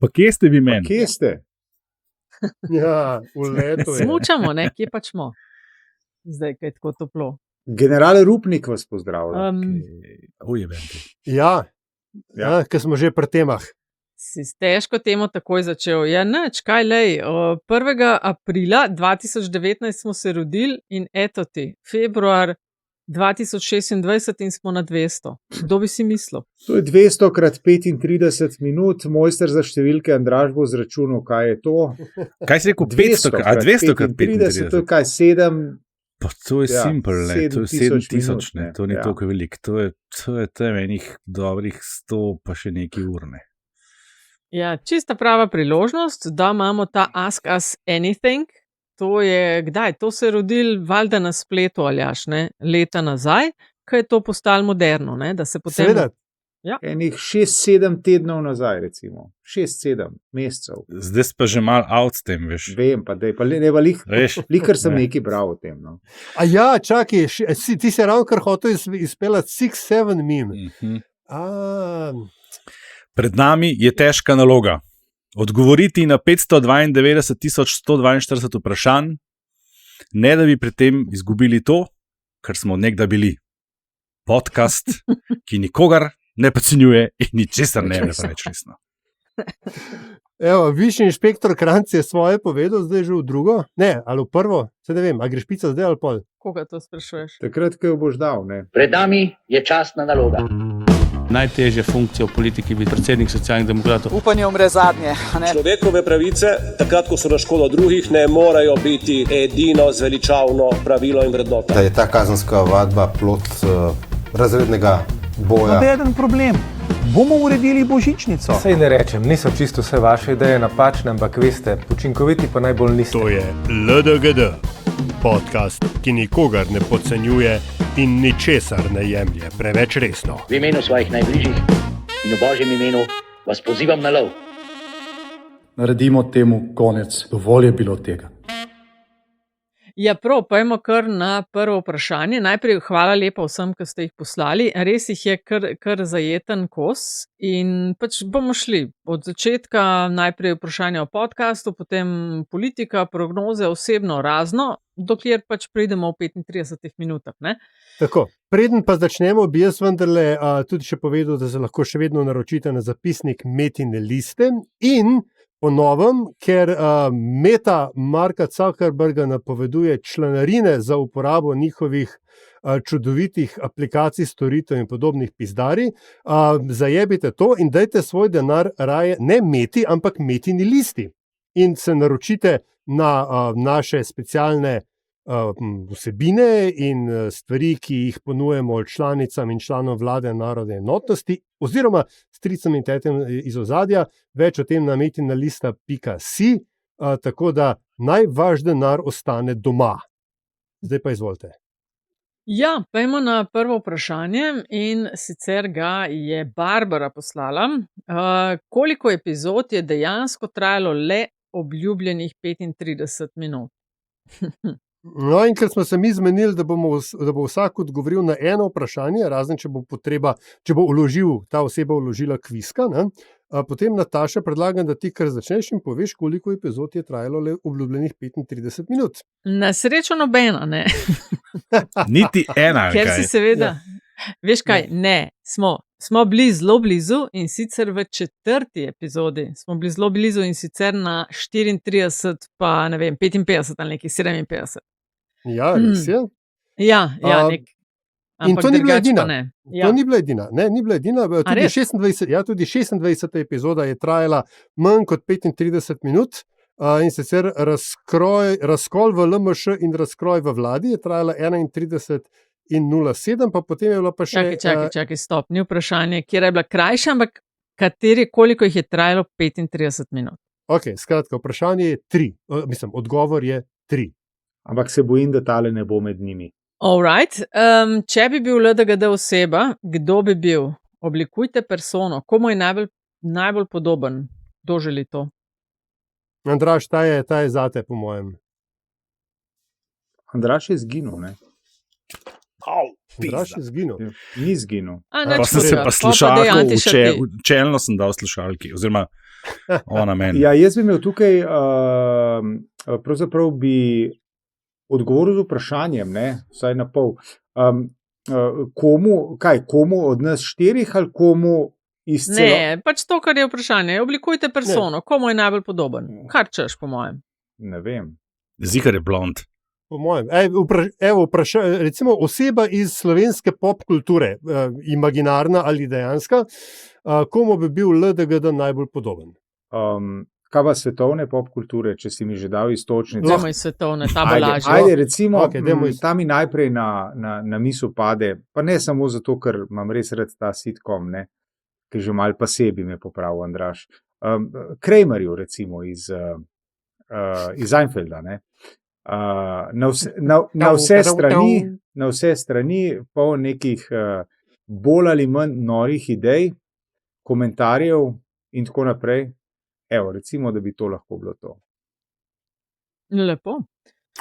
Pa kje ste vi meni? Kje ste? Ja, v letu je. Smučamo, ne, kje pa smo? Zdaj, kaj je tako toplo. General Rupnik vas pozdravlja. Ujebenti. Ja, ker smo že pri temah. Si težko temo takoj začel. Ja, nič, kaj lej. 1. aprila 2019 smo se rodili in eto ti, februar 2026 in smo na 200. Kdo bi si mislil? To je 200 krat 35 minut, mojster za številke Andraž bo zračunal, kaj je to. Kaj si rekel? 200 krat 35? To je kaj, 7... Pa to je simpel, ne, to je 7000, ne, to ni ja. toliko veliko. To je tam enih dobrih 100 pa še neki ur, ne. Ja, čista prava priložnost, da imamo ta Ask Us Anything. To je, kdaj? To se je rodil valjda na spletu, Aljaž, ne? Leta nazaj, ko je to postalo moderno, ne? Da se potem... Seveda. Ja. Enih 6-7 tednov nazaj, recimo. 6-7 mesecev. Zdaj si pa že mal out s tem, veš. Vem, pa da je pa likar sem nekaj bral o tem. No. A ja, čakaj, ti si ravno kar hotel izpeljati 6-7 meme. Pred nami je težka naloga. Odgovoriti na 592.142 vprašanj, ne da bi pri tem izgubili to, kar smo nekdaj bili. Podcast, ki nikogar ne podcenjuje in ničesar ne preveč resno. Evo, višji inšpektor Kranjc je svoje povedal, zdaj že v drugo. Ne, ali v prvo, se ne vem, a greš pica zdaj ali pol? Koga to sprašuješ? Takrat, ko jo boš dal, ne. Pred nami je častna naloga. Najtežja funkcija v politiki biti predsednik Socialnih demokratov. Upanje umre zadnje. Človekove pravice, takrat, ko so na škodo drugih, ne morejo biti edino zveličavno pravilo in vrednota. Da je ta kazenska ovadba plod razrednega boja. Nobeden problem. Bomo uredili božičnico. Sej ne rečem, niso čisto vse vaše ideje napačne, ampak veste, učinkoviti pa najbolj niste. To je LDGD, podcast, ki nikogar ne podcenjuje in ničesar ne jemlje preveč resno. V imenu svojih najbližjih in v Božjem imenu vas pozivam na lov. Naredimo temu konec, dovolj je bilo tega. Ja, prav, pojmo kar na prvo vprašanje. Najprej hvala lepa vsem, ki ste jih poslali. Res jih je kar zajeten kos in pač bomo šli od začetka. Najprej vprašanje o podcastu, potem politika, prognoze, osebno razno, dokler pač pridemo v 35 minutah, ne? Tako, preden pa začnemo, bi jaz vendarle tudi še povedal, da se lahko še vedno naročite na zapisnik Metine liste in po novem, ker Meta Marka Zuckerberga napoveduje članarine za uporabo njihovih čudovitih aplikacij, storitev in podobnih pizdarij, zajebite to in dajte svoj denar raje ne Meti, ampak Metini listi. In se naročite na naše specialne vsebine in stvari, ki jih ponujemo članicam in članom vlade narodne enotnosti, oziroma stricam in tetem iz ozadja, več o tem na metinalista.si, tako da naj vaš denar ostane doma. Zdaj pa izvolite. Ja, pojmo na prvo vprašanje in sicer ga je Barbara poslala. Koliko epizod je dejansko trajalo le obljubljenih 35 minut? No, in ker smo se mi zmenili, da bo vsak odgovoril na eno vprašanje, razen če bo potreba, če bo ta oseba vložila kviska, ne? Potem, Nataša, predlagam, da ti kar začneš in poveš, koliko epizod je trajalo le obljubljenih 35 minut. Na srečo nobena, ne? Niti ena, ker si seveda, veš kaj, ne, smo bili zelo blizu in sicer v 4. epizodi. Smo bili zelo blizu in sicer na 34, pa ne vem, 55 ali nekaj, 57. Ja, res je. Ja, nek. In to ni bila edina. Ja. To ni bila edina. Ne, ni bila edina. Tudi 26. epizoda je trajala manj kot 35 minut. In sicer razkol v LMŠ in razkroj v vladi je trajala 31 in 07, pa potem je bila pa še... Čakaj, stop. Ni vprašanje, kjer je bila krajša, ampak koliko jih je trajalo 35 minut. Ok, skratka, vprašanje je 3. Odgovor je 3. Ampak se bojim, da tale ne bo med njimi. Alright. Če bi bil LDGD oseba, kdo bi bil? Oblikujte persono. Komu je najbolj podoben? Kdo želi to? Andraž, ta je zate, po mojem. Andraž je zginil, ne? Andraž je zginil. Ni zginil. Pa sem se pa slušalko, čelno sem dal slušalki, oziroma ona meni. Ja, jaz bi imel tukaj, pravzaprav bi odgovoril z vprašanjem, ne, vsaj na pol. Komu od nas 4 ali komu iz celo? Ne, pač to, kar je vprašanje. Oblikujte persono, komu je najbolj podoben. Kar češ, po mojem. Ne vem. Zikar je blond. Po mojem. Recimo oseba iz slovenske pop kulture, imaginarna ali dejanska, komu bi bil LDGD najbolj podoben? Kaj pa svetovne pop kulture, če si mi že dal istočnico? Dajmo iz svetovne, ta bo lažje. Ajde, recimo, Okay, ta mi najprej na misel pade, pa ne samo zato, ker imam res rad ta sitcom, ne, ki že malo pasebi me popravil Andraž. Kramerju, recimo, iz Seinfelda, ne. Na vse strani pol nekih bolj ali manj norih idej, komentarjev in tako naprej. Evo, recimo, da bi to lahko bilo to. Lepo.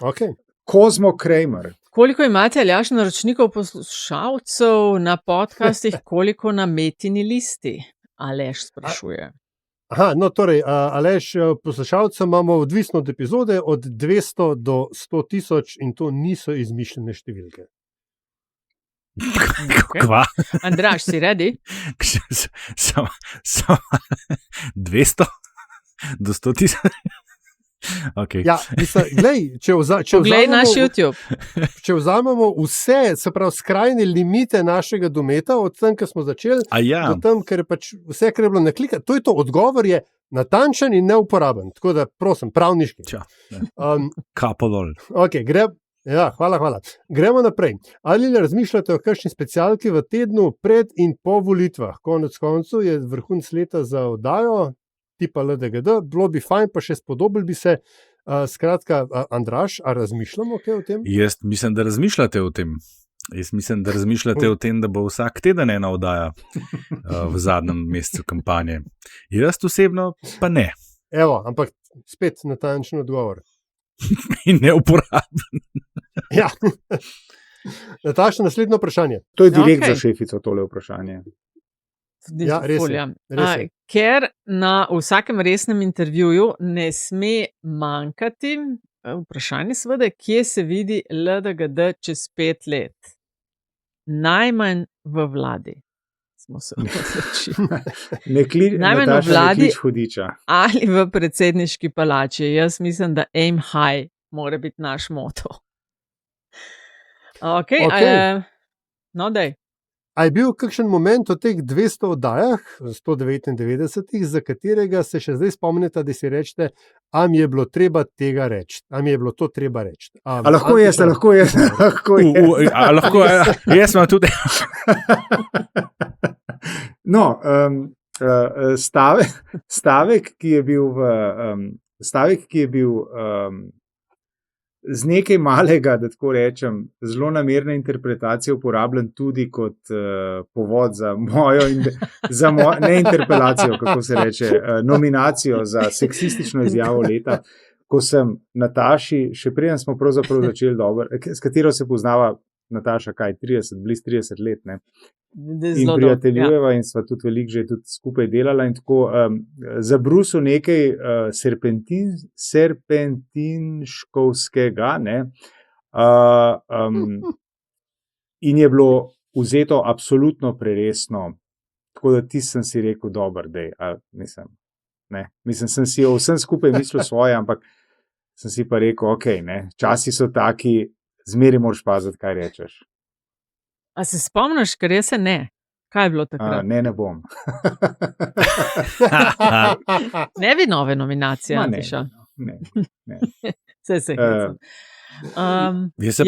Okay. Kozmo Kramer. Koliko imate, Aljaž, naročnikov poslušalcev na podcastih, koliko na Metini listi? Aleš sprašuje. Aha, no torej, Aleš, poslušalcev imamo odvisno od epizode od 200 do 100 tisoč in to niso izmišljene številke. Kva? Andraž, si ready? 200 do 100 tisoč? Okay. Ja, glej, Poglej naš YouTube. Če vzamemo vse, se pravi, skrajne limite našega dometa, od tam, ko smo začeli, do tam, ker je pač vse, kar je bilo naklika, to je to, odgovor je natančen in neuporaben. Tako da, prosim, pravniški. Kapo dol. Okay, hvala. Gremo naprej. Ali razmišljate o kakšni specialki v tednu pred in po volitvah? Konec koncu je vrhunec leta za oddajo, tipa LDGD, bilo bi fajn, pa še spodobili bi se. Skratka, Andraž, a razmišljamo kaj o tem? Jaz mislim, da razmišljate o tem. O tem, da bo vsak teden ena oddaja v zadnjem mesecu kampanje. Jaz osebno pa ne. Evo, ampak spet natančen odgovor. In neuporaben. Ja. Nataša, naslednje vprašanje. To je direkt za šefico tole vprašanje. Ja, res je. Ker na vsakem resnem intervjuju ne sme manjkati vprašanje, seveda, kje se vidi LDGD čez 5 let. Najmanj v vladi. Smo se odločili. Najmanj v vladi ali v predsedniški palači. Jaz mislim, da aim high mora biti naš moto. Okay. No, daj. A je bil kakšen moment v teh 200 oddajah, 199, za katerega se še zdaj spomnite, da si rečete, a mi je bilo treba tega reči, a mi je bilo to treba reči. Lahko jaz. Jaz sem tudi. No, stavek, ki je bil z nekaj malega, da tako rečem, zelo namerna interpretacija uporabljen tudi kot povod za mojo, ne interpelacijo, kako se reče, nominacijo za seksistično izjavo leta, ko sem Nataši, še preden smo pravzaprav začeli dobro, s katero se poznava Nataša, blizu 30 let, ne? In prijateljujeva in sva tudi veliko že tudi skupaj delala in tako zabrusil nekaj serpentinškovskega, ne, in je bilo vzeto absolutno preresno, tako da sem si rekel, dober dej, sem si o vsem skupaj mislil svoje, ampak sem si pa rekel, ok, ne, časi so taki, zmeri moraš paziti, kaj rečeš. A se spomniš, ker jaz se ne? Kaj je bilo takrat? Ne bom. Ne bi nove nominacije, Antiša. Ne. Se Jaz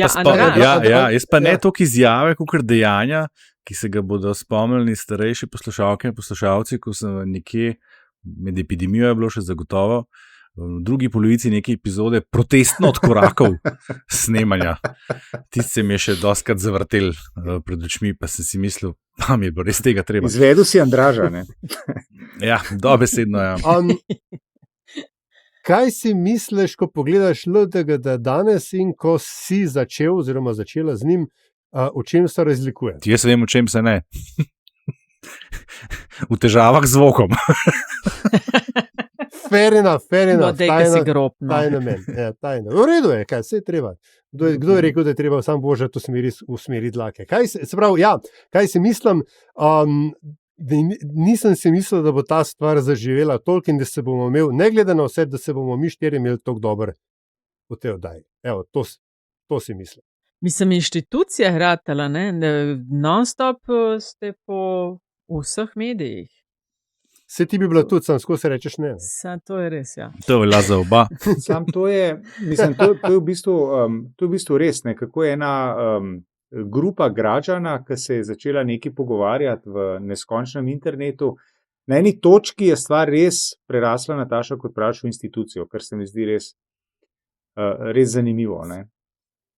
pa ne toliko izjave, kakor dejanja, ki se ga bodo spomnili starejši poslušalke in poslušalci, ko sem nekje med epidemijo je bilo še zagotovo, v drugi polovici neke epizode protestno odkorakal snemanja. Tisti se mi je še dostkrat zavrtel pred očmi, pa sem si mislil, pa mi je bilo res tega treba. Izvedel si Andraža, ne? Ja, dobesedno, ja. Kaj si misliš, ko pogledaš LDGD danes in ko si začel oziroma začela z njim v čem se razlikuje? Jaz vem, v čem se ne. V težavah z zvokom. Fair enough. Dajte si grob. Taj namen. V redu je, kaj se je treba. Kdo je rekel, da je treba sam božati v smeri dlake? Kaj si mislim, nisem si mislil, da bo ta stvar zaživela toliko in da se bomo imeli, ne glede na vse, da se bomo mi štiri imeli toliko dober v tej oddaji. Evo, to si mislim. Mislim, inštitucija je hratala, ne? Non-stop ste po vseh medijih. Se ti bi bila tudi, sam skozi rečeš ne. To je res, ja. To velja za oba. Sam to je v bistvu res, ne, kako je ena grupa građana, ki se je začela nekaj pogovarjati v neskončnem internetu. Na eni točki je stvar res prerasla, Nataša, kot praviš, v institucijo, kar se mi zdi res zanimivo. Ne.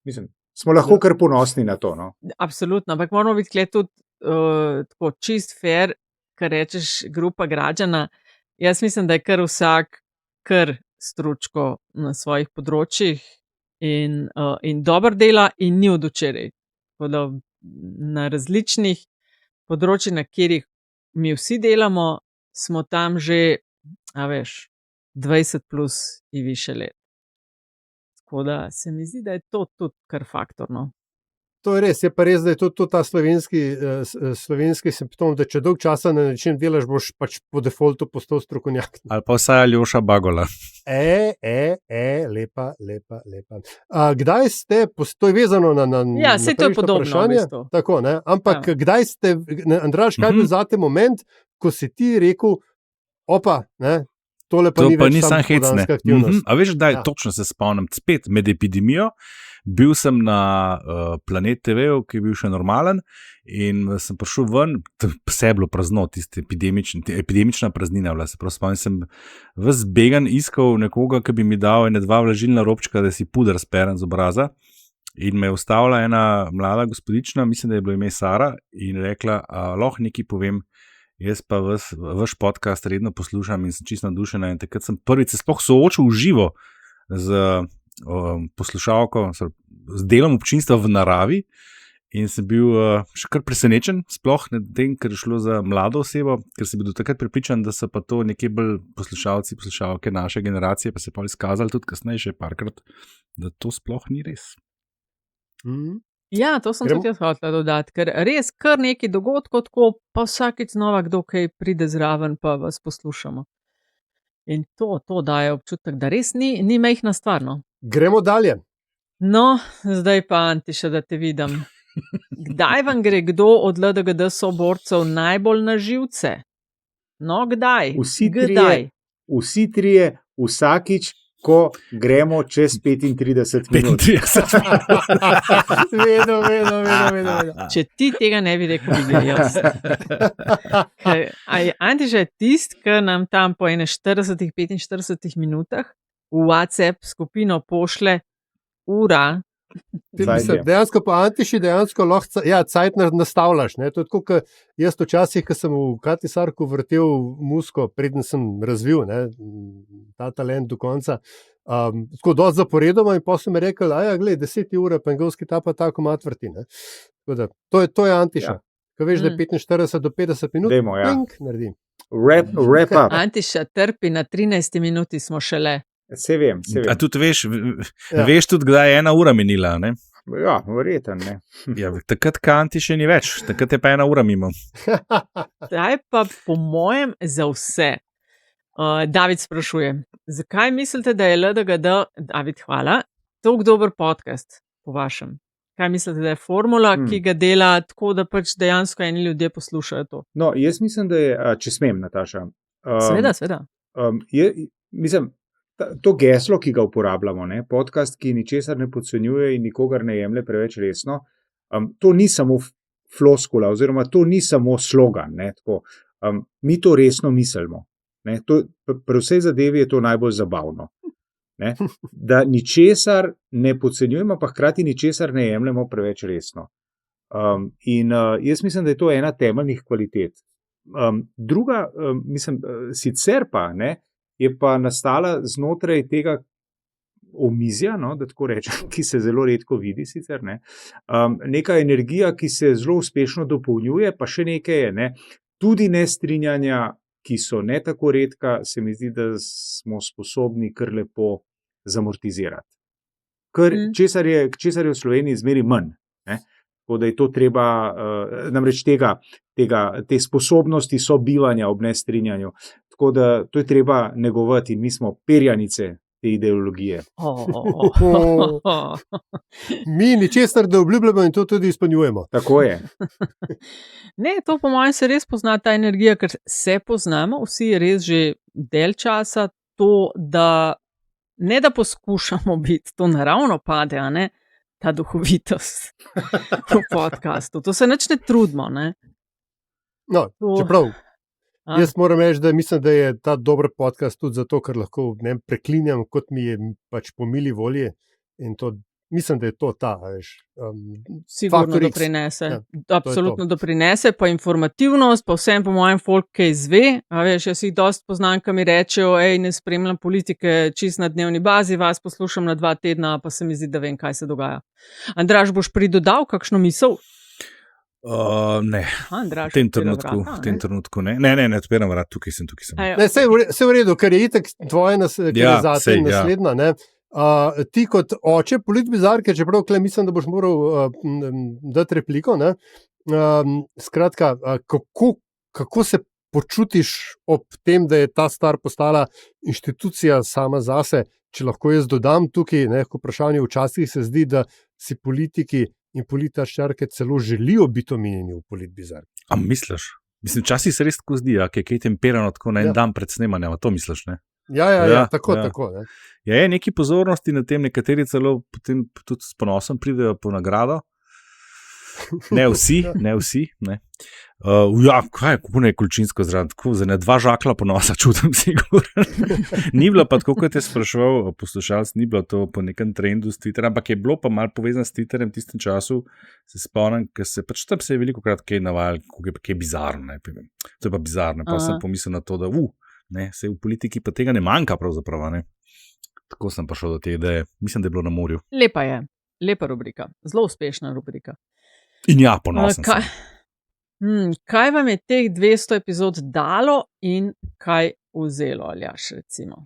Mislim, smo lahko kar ponosni na to. No. Absolutno, ampak moramo biti tukaj tudi tako čist fair, kar rečeš grupa građana. Jaz mislim, da je kar vsak stručko na svojih področjih in dobro dela in ni od včeraj. Tako da na različnih področjih, na katerih mi vsi delamo, smo tam že, 20 plus in više let. Tako da se mi zdi, da je to tudi kar faktorno. To je res, je pa res, da je to ta slovenski simptom, da če dolg časa na nečem delaš, boš pač po defaultu postal strokovnjak. Ali pa vsaj Aljoša Bagola. Lepa. Kdaj ste, to je vezano na ja, saj to je podobno vprašanje, v bistvu. Tako, ne? Ampak kdaj ste, Andraž, kaj bil zate moment, ko si ti rekel, ne, tole pa to ni pa več nisem popoldanska aktivnost. A veš, da je točno se spomnim, spet med epidemijo, bil sem na Planet TV-u, ki je bil še normalen in sem prišel ven, vse je bilo prazno, tiste epidemična praznina bila, se pravi, spomnim, sem ves began iskal nekoga, ki bi mi dal ene 2 vlažilna robčka, da si puder sperem z obraza in me je ustavila ena mlada gospodična, mislim, da je bilo ime Sara in rekla, lahko nekaj povem, jaz pa vaš podcast redno poslušam in sem čisto navdušena in takrat sem prvič se sploh soočil v živo z poslušalko, z delom občinstva v naravi in sem bil še kar presenečen, sploh ne tem, ker je šlo za mlado osebo, ker sem bil do takrat prepričan, da so pa to nekje bolj poslušalke naše generacije, pa se je pa izkazalo tudi kasneje še parkrat, da to sploh ni res. Ja, to sem tudi jaz hotela dodati, ker res kar nekaj dogodkov, tako pa vsakič znova kdo kaj pride zraven, pa vas poslušamo. In to daje občutek, da res ni majhna stvar, no. Gremo dalje. No, zdaj pa Antiša, da te vidim. Kdaj vam gre kdo od LDGD soborcev najbolj na živce? No, kdaj? Vsi trije, vsakič, ko gremo čez 35 minut. Vedno. Če ti tega ne bi rekel, bi ga jaz. Antiša je tist, ki nam tam po 40-45 minutah v WhatsApp skupino pošle ura. Dejansko pa Antiši lahko cajt nastavljaš. Ne? To je tako, kot jaz včasih, ko sem v Katisarku vrtel musko, preden sem razvil ta talent do konca, tako dosti zaporedoma in potem sem rekel, gled, 10 ure, pa engelski ta pa tako mat vrti. To je Antiša. Ko veš, da je 45 do 50 minut, naredi. Wrap up. Antiša trpi, na 13 minuti smo šele. Se vem. A tudi veš tudi, kdaj je 1 ura minila, ne? Ja, verjetno, ne. Ja, takrat kanti še ni več, takrat je pa 1 ura mimo. Zdaj pa po mojem za vse. David sprašuje, zakaj mislite, da je LDGD, David, hvala, toliko dober podcast po vašem? Kaj mislite, da je formula, ki ga dela tako, da pač dejansko eni ljudje poslušajo to? No, jaz mislim, da je, če smem, Nataša. Seveda. Mislim, to geslo, ki ga uporabljamo, podcast, ki ničesar ne podcenjuje in nikogar ne jemlje preveč resno, to ni samo floskula oziroma to ni samo slogan. Mi to resno mislimo. Pri vsej zadevi je to najbolj zabavno. Da ničesar ne podcenjujemo, pa hkrati ničesar ne jemljemo preveč resno. Jaz mislim, da je to ena temeljnih kvalitet. Druga, sicer pa, je pa nastala znotraj tega omizja, no, da tako rečem, ki se zelo redko vidi sicer, ne. Neka energija, ki se zelo uspešno dopolnjuje, pa še nekaj je, ne, tudi nestrinjanja, ki so ne tako redka, se mi zdi, da smo sposobni kar lepo zamortizirati. Česar je v Sloveniji zmeri manj, ne. Tako da je to treba, namreč te sposobnosti sobivanja ob nestrinjanju. Tako da to je treba negovati in mi smo perjanice te ideologije. Mi ničesar ne obljubljamo in to tudi izpolnjujemo. Tako je. Ne, to po mojem se res pozna ta energija, ker se poznamo vsi res že del časa, to, da ne da poskušamo biti, to naravno pade, a ne, ta duhovitost v podcastu. To se nič ne trudimo, ne. No, čeprav, jaz moram reči, da mislim, da je ta dober podcast tudi zato, ker lahko preklinjam, kot mi je pač po mili volji in to, mislim, da je to ta, veš. Sigurno doprinese, absolutno doprinese, pa informativnost, pa vsem po mojem folk, kaj izve, a veš, jaz jih dosti poznam, ki mi rečejo, ne spremljam politike čist na dnevni bazi, vas poslušam na 2 tedna, pa se mi zdi, da vem, kaj se dogaja. Andraž, boš pridodal kakšno misel? Ne, Andraž, v tem trenutku ne. Ne, odpiram vrat, tukaj sem. Ne, vse v redu, ker je itak tvoja naslednja, ne. Ti kot oče politbizarke, čeprav tukaj mislim, da boš moral dati repliko, ne. Skratka, kako se počutiš ob tem, da je ta stvar postala inštitucija sama zase, če lahko jaz dodam tukaj, ne, k vprašanju, včasih se zdi, da si politiki in političarke celo želijo biti omenjeni v politbizarki. A misliš? Mislim, včasih se res tako zdi, ki je kaj temperano tako na en dan pred snemanjem, to misliš, ne? Ja, tako. Ne? Je neki pozornosti na tem, nekateri celo potem tudi s ponosom pridejo po nagrado. Ne vsi, ne. Kako ne količinsko zraven, tako za ne 2 žakla ponosa čutim sigurno. Ni bilo pa tako, kot je spraševal poslušalec, ni bilo to po nekem trendu s Twitterem, ampak je bilo pa malo povezano s Twitterem v tistem času, se spomnim, ker se pač tam se je veliko krat kaj navajal, kako je bizarno, ne. To je pa bizarno, pa sem pomislil na to, da ne, se v politiki pa tega ne manjka pravzaprav, ne. Tako sem pa šel do te ideje, mislim, da je bilo na morju. Lepa je, lepa rubrika, zelo uspešna rubrika. In ja, ponosen sem. Kaj vam je teh 200 epizod dalo in kaj vzelo, Aljaž, recimo?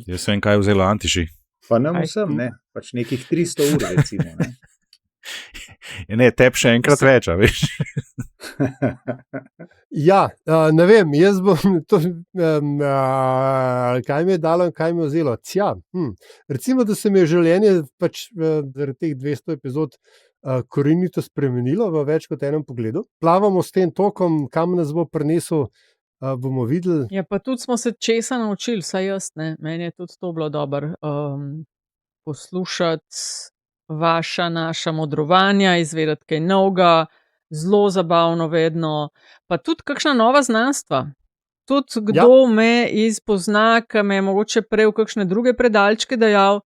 Jaz vem, kaj je vzelo Antiši. Pa nam vsem, ne, pač nekih 300 ur, recimo, ne. Ne, tep še enkrat več, a veš. Ja, ne vem, jaz bom to, kaj mi je dalo in kaj mi je vzelo. Recimo, da se mi je življenje pač zaradi teh 200 epizod korenito spremenilo v več kot enem pogledu. Plavamo s tem tokom, kam nas bo prinesel, bomo videli. Ja, pa tudi smo se česa naučili, saj jaz, ne, meni je tudi to bilo dobro, poslušati naša modrovanja, izvedeti kaj novega, zelo zabavno vedno, pa tudi kakšna nova znanstva. Tudi kdo me izpozna, ki me je mogoče prej v kakšne druge predalčke dajal,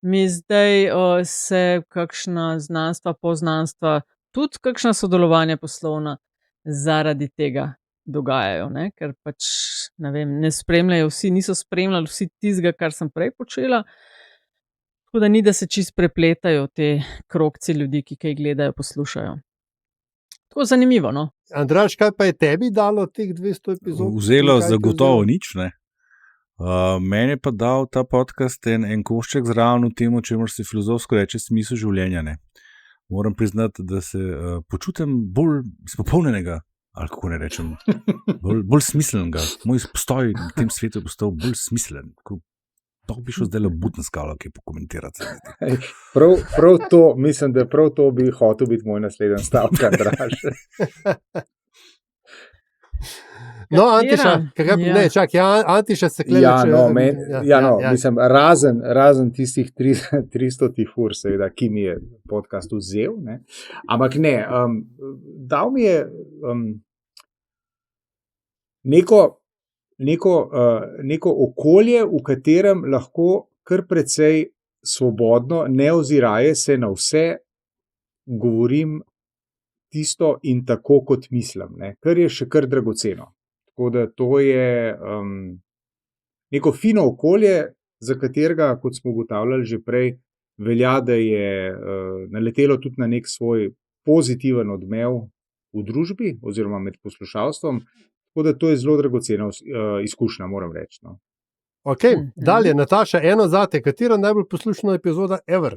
mi zdaj se kakšna znanstva, poznanstva, tudi kakšna sodelovanja poslovna zaradi tega dogajajo, ne? Ker pač, ne vem, ne spremljajo vsi, niso spremljali vsi tistega, kar sem prej počela, tako da ni, da se čist prepletajo te krogci ljudi, ki kaj gledajo, poslušajo. Tako zanimivo, no. Andraž, kaj pa je tebi dalo teh 200 epizod? Vzelo zagotovo nič, ne. Meni je pa dal ta podcast en košček zraven v tem, čemu se filozofsko reče smisel življenja, ne. Moram priznati, da se počutim bolj izpopolnjenega, ali kako ne rečem, bolj smislenega. Moj postoj v tem svetu je postal bolj smislen. To bi šel zdaj butno skalo, ki pokomentirati. Prav to, mislim, da prav to bi hotel biti moj naslednji stavek, Andraž. No, Antiša, Antiša se kleče. Mislim, razen tistih 300 ur, seveda, ki mi je podcast vzel, ne. Ampak ne, dal mi je neko okolje, v katerem lahko kar precej svobodno, ne oziraje se na vse, govorim tisto in tako, kot mislim, ne, kar je še kar dragoceno. Tako da to je neko fino okolje, za katerega, kot smo ugotavljali že prej, velja, da je naletelo tudi na nek svoj pozitiven odmev v družbi oziroma med poslušalstvom. Tako da to je zelo dragocena izkušnja, moram reči. No. Ok, dalje, Nataša, eno zate, katera najbolj poslušana epizoda ever?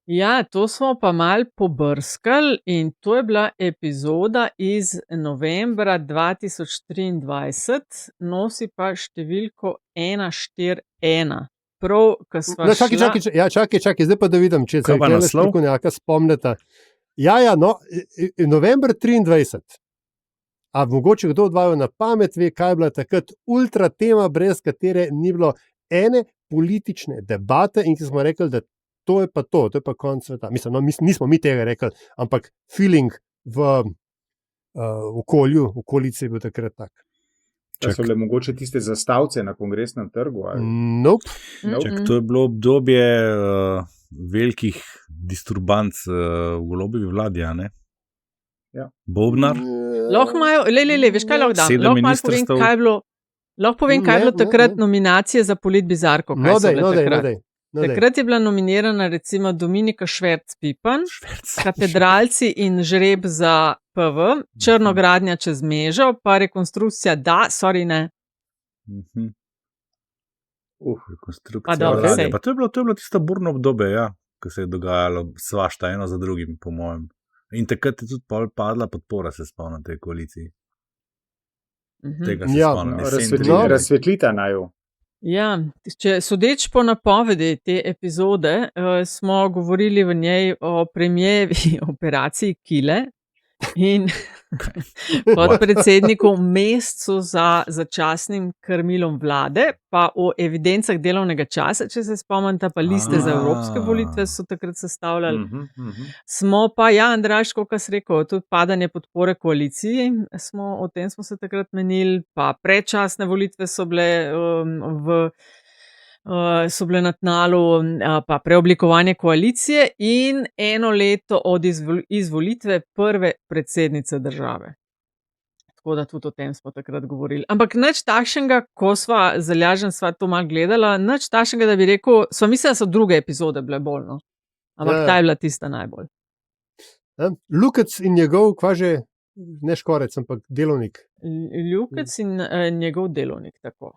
Ja, to smo pa mal pobrskali in to je bila epizoda iz novembra 2023, nosi pa številko 141. Prav, ko sva šla... Čakaj, zdaj pa da vidim, če se nekaj strokovnjaka spomnite. November 23. A mogoče kdo od vaju na pamet ve, kaj je bila takrat ultra tema, brez katere ni bilo ene politične debate in ki smo rekli, da to je pa konc sveta. Mislim, no, nismo mi tega rekli, ampak feeling v okolici je bil takrat tak. So bile mogoče tiste zastavce na Kongresnem trgu? Ali? Nope. To je bilo obdobje velikih disturbanc v Golobovi vladi, ne? Ja. Bobnar. Lahko imajo, veš kaj lahko dam? Lahko povem, kaj je bilo takrat nominacije za politbizarko. Takrat je bila nominirana recimo Dominika Šverc-Pipan, Katedralci in žreb za PV, Črnogradnja čez Mežo, pa rekonstrukcija ne. Rekonstrukcija vlade. Pa to je bilo tisto burno obdobje, ja, ko se je dogajalo svašta eno za drugim, po mojem. In takrat je tudi padla podpora, se spomnim, tej koaliciji. Tega se spomnim. Razsvetlita naju. Ja, sodeč po napovedi te epizode, smo govorili v njej o premijevi operaciji Kile in podpredsedniku Mescu za začasnim krmilom vlade, pa o evidencah delovnega časa, če se spomnite, pa liste za evropske volitve so takrat sestavljali. Smo pa, Andraž, kot si rekel, tudi padanje podpore koaliciji, o tem smo se takrat menili, pa predčasne volitve so bile so bile na tnalu, pa preoblikovanje koalicije in 1 leto od izvolitve prve predsednice države. Tako da tudi o tem smo takrat govorili. Ampak nič takšnega, ko sva z Aljažem to malo gledala, nič takšnega, da bi rekel, sva mislila, da so druge epizode bile bolj, no. Ampak ta je bila tista najbolj. Lukec in njegov, kva že, ne škorec, ampak delovnik. Lukec in njegov delovnik, tako.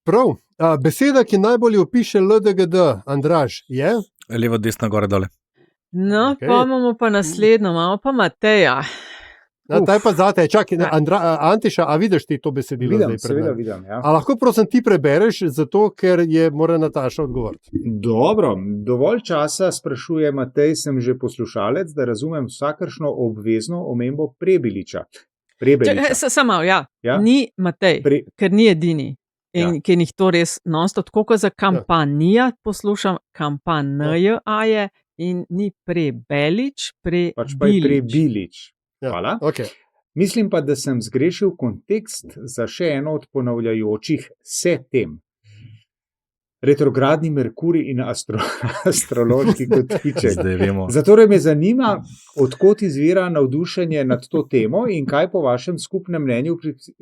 Prav, beseda, ki najbolj opiše LDGD, Andraž, je? Levo, desno, gore, dole. No, pa imamo pa naslednjo, imamo pa Mateja. Taj pa zate, čakaj, Antiša, a vidiš ti to besedilo? Seveda vidim, ja. A lahko prosim ti prebereš, zato ker mora Nataša odgovoriti. Dobro, dovolj časa sprašuje Matej, sem že poslušalec, da razumem vsakršno obvezno omembo Prebiliča. Samo, ni Matej, ker ni edini. In ker jih to res non-stop, tako kot za kampanija poslušam, kampanija je in ni Prebelič, Prebilič. Pač pa je Prebilič. Hvala. Okay. Mislim pa, da sem zgrešil kontekst za še eno od ponavljajočih se tem. Retrogradni Merkurij in astrološki kotiček. Zatorej me zanima, odkot izvira navdušenje nad to temo in kaj po vašem skupnem mnenju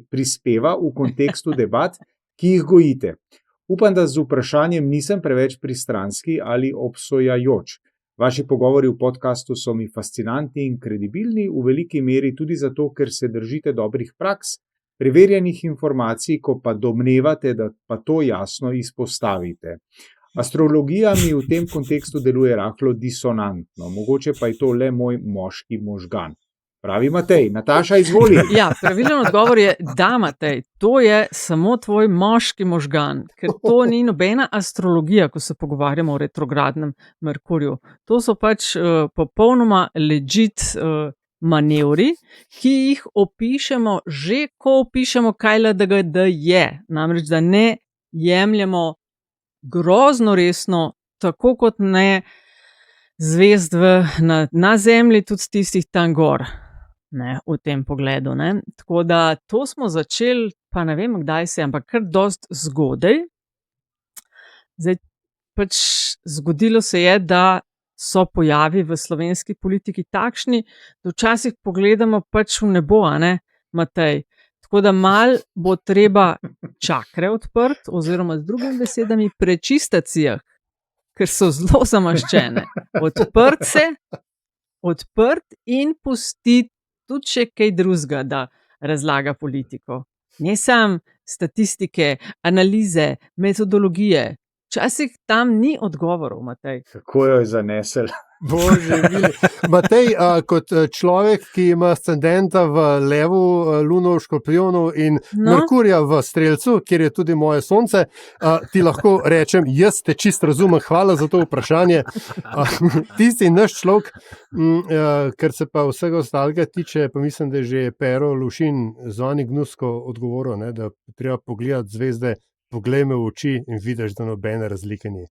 prispeva v kontekstu debat, ki jih gojite. Upam, da z vprašanjem nisem preveč pristranski ali obsojajoč. Vaši pogovori v podkastu so mi fascinantni in kredibilni, v veliki meri tudi zato, ker se držite dobrih praks, preverjenih informacij, ko pa domnevate, da pa to jasno izpostavite. Astrologija mi v tem kontekstu deluje rahlo disonantno, mogoče pa je to le moj moški možgan. Pravi Matej, Nataša, izvoli. Ja, pravilen odgovor je, da Matej, to je samo tvoj moški možgan, ker to ni nobena astrologija, ko se pogovarjamo o retrogradnem Merkurju. To so pač popolnoma legit manevri, ki jih opišemo že, ko opišemo, kaj LDGD je. Namreč, da ne jemljemo grozno resno, tako kot ne zvezd na zemlji, tudi tistih tam gor. Ne, v tem pogledu. Ne. Tako da to smo začeli, pa ne vem, kdaj se, ampak kar dost zgodaj. Zdaj, pač zgodilo se je, da so pojavi v slovenski politiki takšni, da včasih pogledamo pač v nebo, a ne, Matej. Tako da mal bo treba čakre odprt, oziroma z drugimi besedami prečistiti si jih, ker so zelo zamaščene. Odprt in pustiti tudi še kaj drugega, da razlaga politiko. Ne samo statistike, analize, metodologije. Včasih tam ni odgovorov, Matej. Kako jo je zanesel? Bože, mili. Matej, kot človek, ki ima ascendenta v levu, luno v škorpijonu in Merkurja v strelcu, kjer je tudi moje sonce, ti lahko rečem, jaz te čist razumem, hvala za to vprašanje. Ti si naš človek, ker se pa vsega ostalega tiče, pa mislim, da je že Pero Lušin zvani Gnusko odgovoril, ne, da treba pogledati zvezde, poglej me v oči in vidiš, da nobene razlike ni.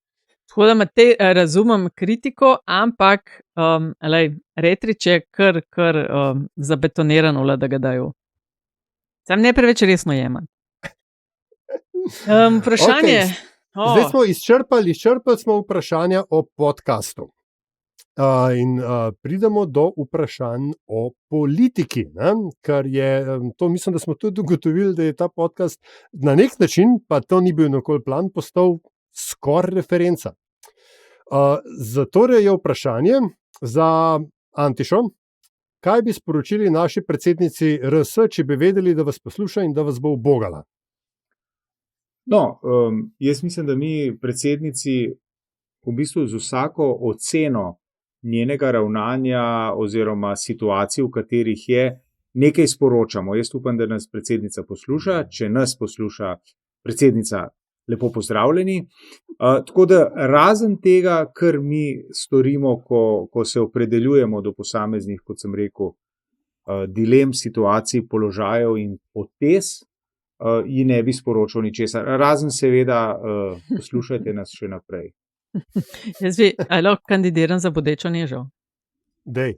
Tako da Matej, razumem kritiko, ampak Retrič je kar zabetoniran, da ga dajo. Sam ne preveč resno jemati. Vprašanje. Okay. Zdaj smo izčrpali smo vprašanja o podcastu. In pridemo do vprašanj o politiki, ne? Kar je, to mislim, da smo tudi ugotovili, da je ta podcast na nek način, pa to ni bil nikoli plan, postal skoraj referenca. Zatorej je vprašanje za Antišo, kaj bi sporočili naši predsednici RS, če bi vedeli, da vas posluša in da vas bo ubogala? No, jaz mislim, da mi predsednici v bistvu z vsako oceno njenega ravnanja oziroma situacij, v katerih je, nekaj sporočamo. Jaz upam, da nas predsednica posluša. Če nas posluša predsednica, lepo pozdravljeni. Tako da razen tega, kar mi storimo, ko se opredeljujemo do posameznih, kot sem rekel, dilem, situacij, položajev in potez, ji ne bi sporočal ničesar. Razen seveda, poslušajte nas še naprej. Jaz bi lahko kandidiram za bodečo nežo. Dej.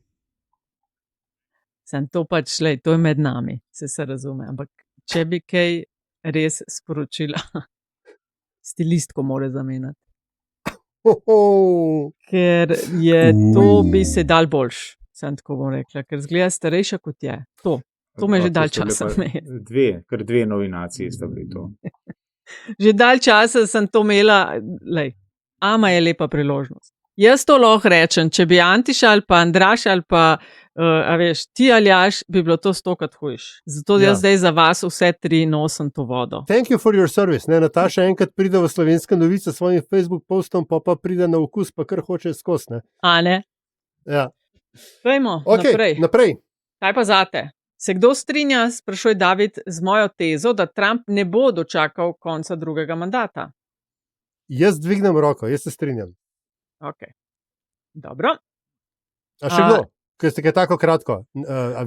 Sem to pač, to je med nami, se razume. Ampak če bi kaj res sporočila, stilistko mora zamenjati. Ker je to, bi se dal boljš, sem tako bom rekla, ker zgleda starejša kot je. To me že dalj časa meje. Kar dve novinaciji sta bili to. Že dalj časa sem to imela, ama je lepa priložnost. Jaz to lahko rečem, če bi Antiš ali pa Andraž ali pa, ti Aljaž, bi bilo to 100-krat hujš. Zato jaz zdaj za vas vse 3 nosim to vodo. Thank you for your service. Ne, Nataša enkrat pride v Slovenske novice s svojim Facebook postom, pa pride na okus, pa kar hoče skozi, ne? A ne? Ja. Pojmo, naprej. Kaj pa zate? Se kdo strinja, sprašuje David, z mojo tezo, da Trump ne bo dočakal konca drugega mandata? Jaz dvignem roko, jaz se strinjam. Ok, dobro. A še kdo? Ker ste kaj tako kratko.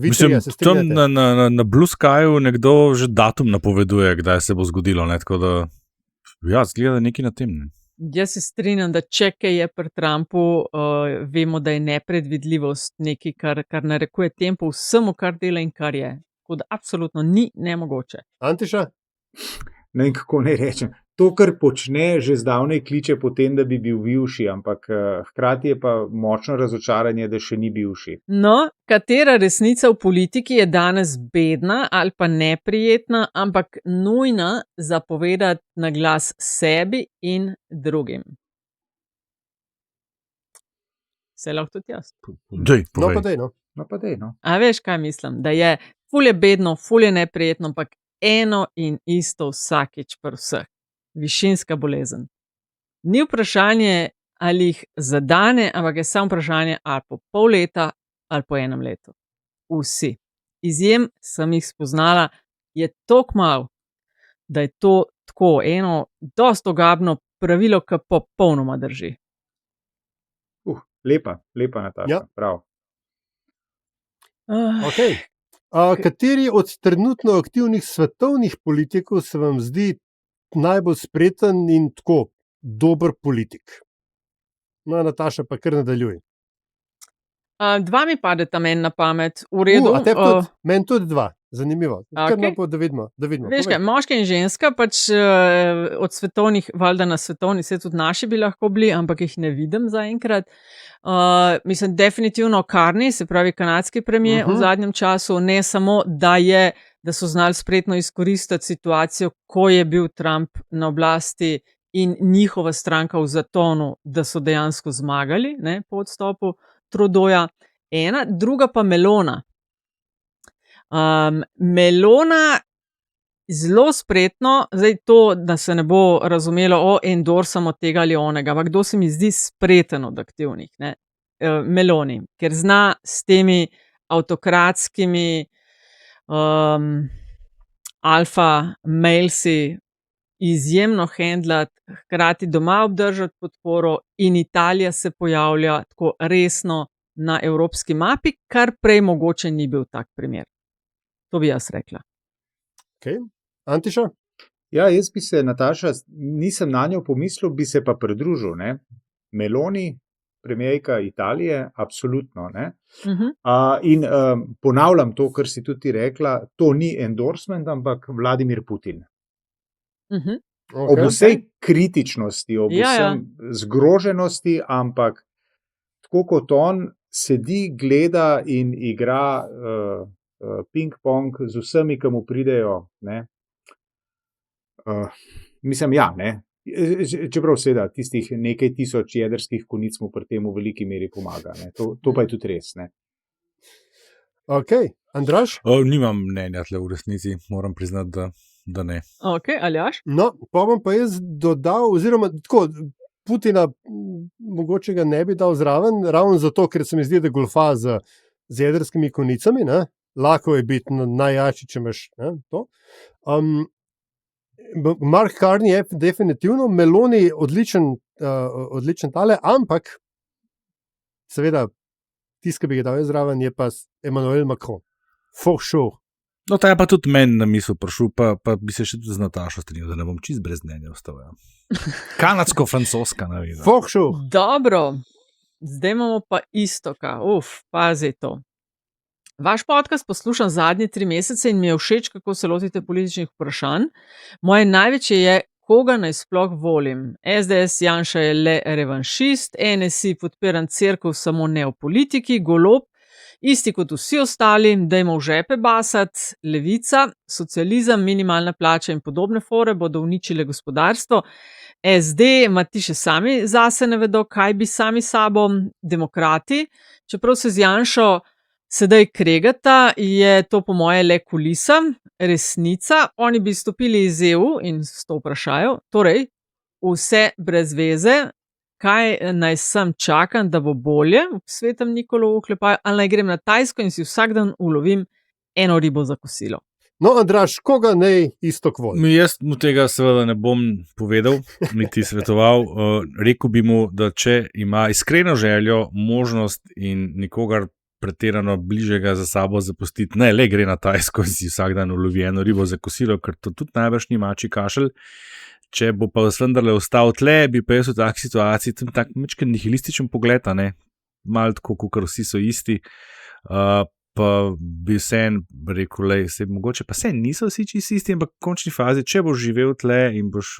Mislim, tam na Blue Skyju nekdo že datum napoveduje, kdaj se bo zgodilo. Ne? Tako da, zgleda nekaj na tem. Ne? Jaz se strinjam, da če kaj je pri Trumpu, vemo, da je nepredvidljivost nekaj, kar narekuje tempo vsemu, kar dela in kar je. Tako da absolutno ni nemogoče. Antiša? Ne vem, kako naj rečem. To, kar počne, že zdavnaj kliče po tem, da bi bil bivši, ampak hkrati je pa močno razočaranje, da še ni bivši. No, katera resnica v politiki je danes bedna ali pa neprijetna, ampak nujna za povedati na glas sebi in drugim? Se lahko tudi jaz. No pa dej, no. A veš, kaj mislim? Da je ful je bedno, ful je neprijetno, ampak eno in isto vsakič pri vseh. Višinska bolezen. Ni vprašanje, ali jih zadane, ampak je samo vprašanje, ali po pol leta, ali po enem letu. Vsi. Izjem sem jih spoznala, je toliko malo, da je to tako eno dosti ogabno pravilo, ki popolnoma drži. Lepa Nataša, prav. Okay. Kateri od trenutno aktivnih svetovnih politikov se vam zdi najbolj spreten in tako dober politik? No, Nataša, pa kar nadaljuj. 2 mi padeta meni na pamet. V redu. Meni tudi 2. Zanimivo. Okej. Da vidimo. Veš kaj, moški in ženska pač od svetovnih, valjda na svetovni svet, tudi naši bi lahko bili, ampak jih ne vidim zaenkrat. Mislim, definitivno Carney, se pravi kanadski premijer v zadnjem času, ne samo, da so znali spretno izkoristiti situacijo, ko je bil Trump na oblasti in njihova stranka v zatonu, da so dejansko zmagali, ne, po odstopu Trudeauja. Ena, druga pa Melona. Melona zelo spretno, zdaj to, da se ne bo razumelo, endorsamo tega ali onega, ampak kdo se mi zdi spreten od aktivnih, ne? Meloni, ker zna s temi avtokratskimi alfa mailsi izjemno hendlati, hkrati doma obdržati podporo in Italija se pojavlja tako resno na evropski mapi, kar prej mogoče ni bil tak primer. To bi jaz rekla. Okay. Antiša? Ja, jaz bi se, Nataša, nisem na njo pomislil, bi se pa pridružil, ne. Meloni, premijerka Italije, absolutno, ne. In ponavljam to, kar si tudi ti rekla, to ni endorsement, ampak Vladimir Putin. Ob vsej kritičnosti, ob vsem zgroženosti, ampak tako kot on sedi, gleda in igra ping-pong z vsemi, ki mu pridejo, ne. Mislim, ja, ne. Čeprav seveda tistih nekaj tisoč jedrskih konic mu pri tem v veliki meri pomaga, ne. To pa je tudi res, ne. Ok, Andraž? Nimam mnenja tle v resnici, moram priznati, da ne. Ok, Aljaž? No, pa bom pa jaz dodal, oziroma tako, Putina mogoče ga ne bi dal zraven, ravno zato, ker se mi zdi, da golfa z jedrskimi konicami, ne. Lahko je biti najjači, če imaš, ne, to. Mark Carney je definitivno, Meloni odličen tale, ampak seveda tisti, ki bi ga dal zraven, je pa Emmanuel Macron. For sure. No, ta je pa tudi meni na misel prišel, pa bi se še tudi z Natašo strinjal, da ne bom čist brez mnenja ostal. Kanadsko-francoska navida. For sure. Dobro, zdaj imamo pa Istoka. Pazi to. Vaš podcast poslušam zadnje 3 mesece in mi je všeč, kako se lotite političnih vprašanj. Moje največje je, koga naj sploh volim. SDS Janša je le revanšist, NSI podpiran cerkev samo ne v politiki, Golob, isti kot vsi ostali, dajmo v žepe basati, Levica, socializem, minimalna plača in podobne fore bodo uničile gospodarstvo. SD, ti še sami zase ne vedo, kaj bi sami sabo, Demokrati, čeprav se z Janšo sedaj kregata, je to po moje le kulisa, resnica, oni bi stopili iz EU in s to vprašajo, torej vse brez veze, kaj naj sem čakam, da bo bolje, v svetem Nikolo uklepaju, ali naj grem na Tajsko in si vsak dan ulovim eno ribo za kosilo. No, Andraž, koga naj Istok voli? Jaz mu tega seveda ne bom povedal, niti svetoval. Rekel bi mu, da če ima iskreno željo, možnost in nikogar pretirano bližjega za sabo zapustiti, ne le gre na Tajsko in si vsak dan ulovi eno ribo za kosilo, ker to tudi najbrž ni mačji kašelj. Če bo pa vendarle ostal tle, bi pa jaz v takih situaciji tam tak mečken nihilističen pogled, ne, malo tako, kot vsi so isti, pa bi vsem rekel, lej, mogoče pa vse niso vsi čisti isti, ampak v končni fazi, če boš živel tle in boš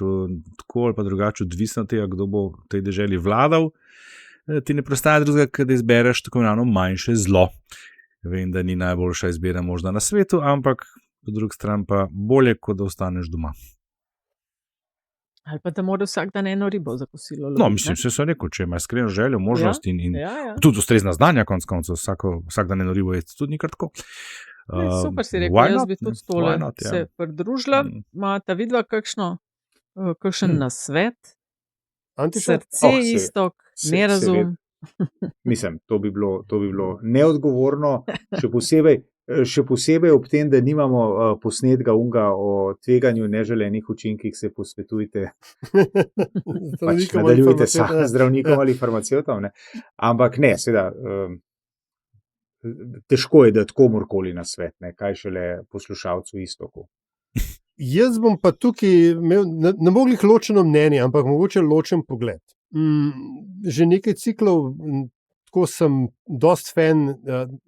tako ali pa drugače odvisen od tega, kdo bo v tej deželi vladal, ti ne preostaja drugega, da izbereš tako imenovano manjše zlo. Vem, da ni najboljša izbira možda na svetu, ampak po drugi strani pa bolje, kot da ostaneš doma. Ali pa da mora vsak dan eno ribo za kosilo loviti. No, mislim, vse so rekel, če ima iskreno željo, možnost in tudi ustrezna znanja, konec koncev, vsak dan eno ribo je tudi nikar tako. Super si rekel, jaz bi tudi tole se pridružila. Imata vidva kakšen nasvet? Srce Istok, ne razum. Mislim, to bi bilo neodgovorno, še posebej ob tem, da nimamo posnetka unga o tveganju neželenih učinkih, se posvetujte, pač nadaljujte s zdravnikom ali farmacevtom, ne. Ampak ne, seveda, težko je dati komurkoli na svet, ne, kaj šele poslušalcu Istoku. Jaz bom pa tukaj imel, ne mogli ločeno mnenje, ampak mogoče ločen pogled. Že nekaj ciklov tako sem dost fan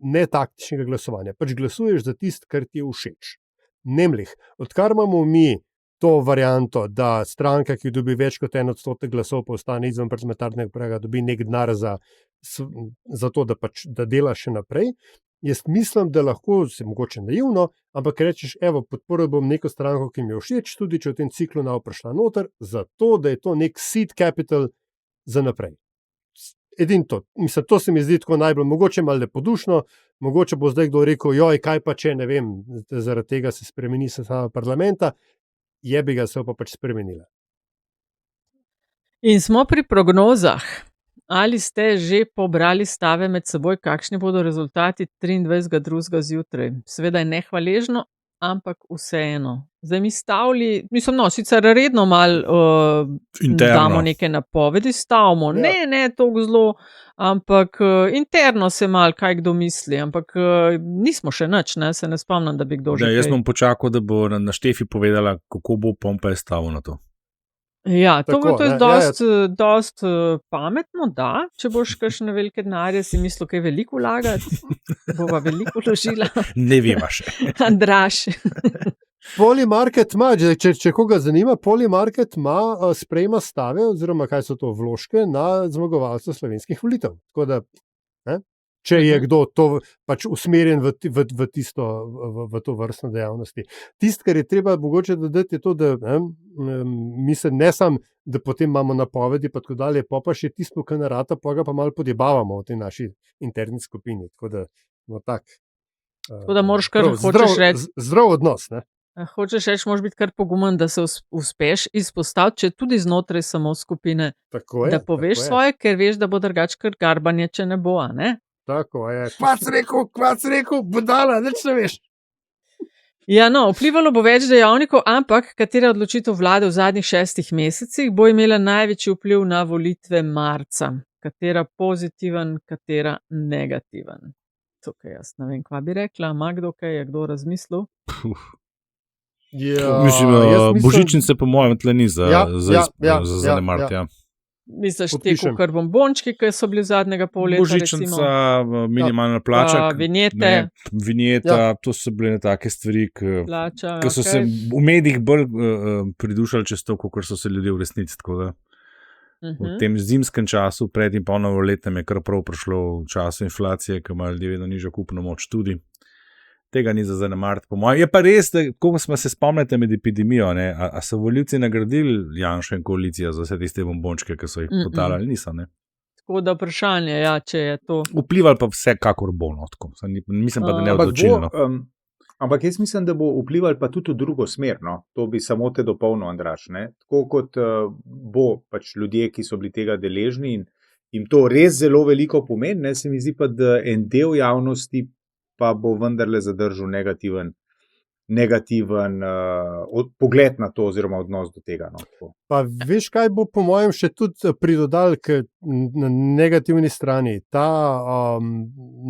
netaktičnega glasovanja. Pač glasuješ za tisto, kar ti je všeč. Nemlih, odkar imamo mi to varianto, da stranka, ki dobi več kot 1% glasov, pa ostane izven parlamentarnega praga, dobi nek denar za to, da dela še naprej. Jaz mislim, da lahko, se mogoče naivno, ampak rečeš, evo, podporil bom neko stranko, ki mi je všeč, tudi če v tem ciklu ne bo prišla noter, zato, da je to nek seed capital za naprej. Edino to. Mislim, to se mi zdi tako najbolj, mogoče malo lepodušno, mogoče bo zdaj kdo rekel, joj, kaj pa če, ne vem, zaradi tega se spremeni sestava parlamenta, jebi ga se pa pač spremenila. In smo pri prognozah. Ali ste že pobrali stave med seboj, kakšni bodo rezultati 23.2. zjutraj? Seveda je nehvaležno, ampak vseeno. Zdaj mi stavili, sicer redno malo damo neke napovedi, stavimo, ne toliko zelo, ampak interno se malo kaj kdo misli, ampak nismo še nič, se ne spomnim, da bi kdo že kaj. Jaz bom počakal, da bo na Štefi povedala, kako bo Pompa je stavil na to. Ja, to je dost pametno, da, če boš kakšne velike denarje si mislil, kaj veliko vlagati, bova veliko vložila. Ne veva še. Andraž. Polymarket ima, če koga zanima, Polymarket ima sprejema stave, oziroma kaj so to vložke, na zmagovalce slovenskih volitev. Tako da, če je kdo to pač usmerjen v to vrstno dejavnosti. Tisto, kar je treba mogoče dodati, je to, da mislim, ne sam, da potem imamo napovedi, pa tako dalje, pa še tisto, kar narata, pa ga pa malo podjebavamo v tej naši interni skupini. Tako da, tako da moraš kar, hočeš reči. Zdrav odnos, ne? Hočeš reči, moraš biti kar pogumen, da se uspeš izpostaviti, če tudi znotraj samo skupine, da poveš svoje, ker veš, da bo drugače kar garbanje, če ne bo, ne? Tako je. Kvac rekel, budala, nič ne veš. Ja, vplivalo bo več dejavnikov, ampak katera odločitev vlade v zadnjih 6 mesecih bo imela največji vpliv na volitve marca? Katera pozitiven, katera negativen? Tukaj jaz ne vem, kva bi rekla, ima kdo kaj, je kdo razmislil? Božičnice po mojem tle ni za zanemariti. Misliš, te kukar bombončki, ki so bili v zadnjega pol leta, Božičnica, minimalna plača, vinjete. Vinjeta, to so bile take stvari, ki so se v medijih bolj pridušali čez to, kakor so se ljudje v resnici. Tako da v tem zimskem času, pred in po novoletnem, je kar prav prišlo v času inflacije, ki ima ljudje vedno nižjo kupno moč tudi. Tega ni za zanemariti, po mojem. Je pa res, da koliko smo se spomnili med epidemijo, a so volivci nagradili Janšo in koalicijo za vse tiste bombončke, ki so jih potalali, niso, ne? Tako da vprašanje, če je to. Vplivali pa vsekakor bo, tako. Mislim pa, da ne odločilno. Ampak jaz mislim, da bo vplivali pa tudi v drugo smer, To bi samo te dopolnil, Andraž, ne? Tako kot bo pač ljudje, ki so bili tega deležni in jim to res zelo veliko pomeni, se mi zdi pa, da en del javnosti pa bo vendarle zadržal negativen pogled na to oziroma odnos do tega. Pa veš, kaj bo po mojem še tudi pridodal na negativni strani? Ta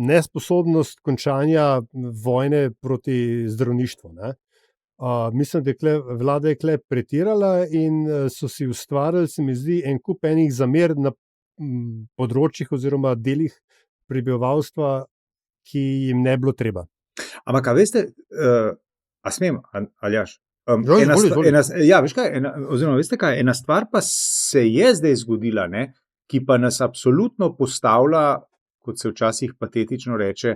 nesposobnost končanja vojne proti zdravništvu. Mislim, da vlada je kle pretirala in so si ustvarili, se mi zdi, en kup enih zamer na področjih oziroma delih prebivalstva, ki jim ne bilo treba. Ampak, a veste, a smem, Aljaž? Veš kaj, veste kaj, ena stvar pa se je zdaj zgodila, ki pa nas absolutno postavlja, kot se včasih patetično reče,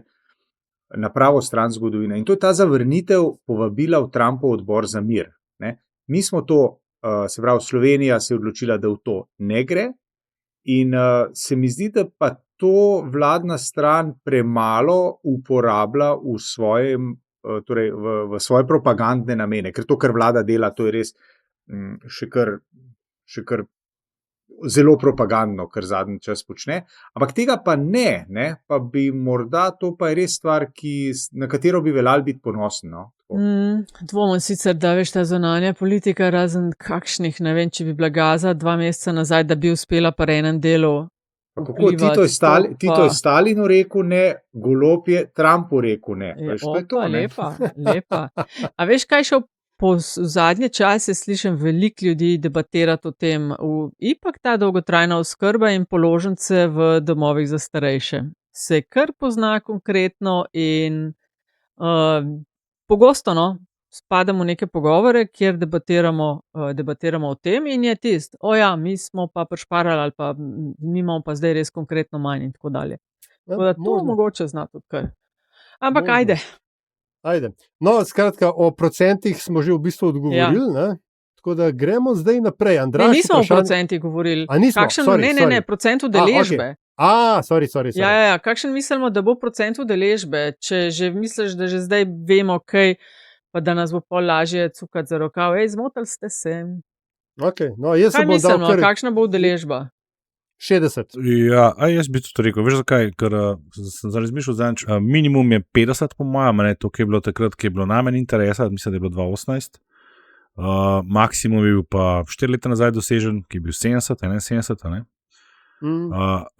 na pravo stran zgodovine. In to je ta zavrnitev povabila v Trumpov odbor za mir. Mi smo to, se pravi, Slovenija se je odločila, da v to ne gre in se mi zdi, da pa to vladna stran premalo uporablja v svoje propagandne namene, ker to, kar vlada dela, to je res še kar zelo propagandno, kar zadnji čas počne, ampak tega pa ne, pa bi morda to pa je res stvar, na katero bi veljalo biti ponosen. Dvomim sicer, da veš, ta zunanja politika, razen kakšnih, ne vem, če bi bila Gaza 2 meseca nazaj, da bi uspela pa enem delu. Kako Tito je Stalinu rekel ne, Golob je Trumpu rekel ne. Lepa. A veš, kaj še zadnje čase slišim veliko ljudi debatirati o tem, ipak ta dolgotrajna oskrba in položnice v domovih za starejše. Se kar pozna konkretno in pogosto spadamo v neke pogovore, kjer debatiramo o tem in je mi smo pa prišparali ali pa mi imamo pa zdaj res konkretno manj in tako dalje. Tako da to mogoče zna tudi kaj. Ampak ajde. No, skratka, o procentih smo že v bistvu odgovorili, ne? Tako da gremo zdaj naprej. Andraž, nismo o procentih govorili. A nismo? Ne, procent udeležbe. Sorry. Ja, kakšen mislimo, da bo procent udeležbe, če že misliš, da že zdaj vemo kaj, pa da nas bo pol lažje cukati za rokav. Zmotili ste se. Okay. No, jaz kaj mislimo, kakšna bo udeležba? 60. Ja, jaz bi tudi rekel, veš zakaj, ker sem razmišljal zadnjič, minimum je 50 po mojem, to je bilo takrat, ki je bilo najmanj interesa, mislim, da je bilo 2018. Maksimum je bil pa 4 leta nazaj dosežen, ki je bil 70, 71, ne?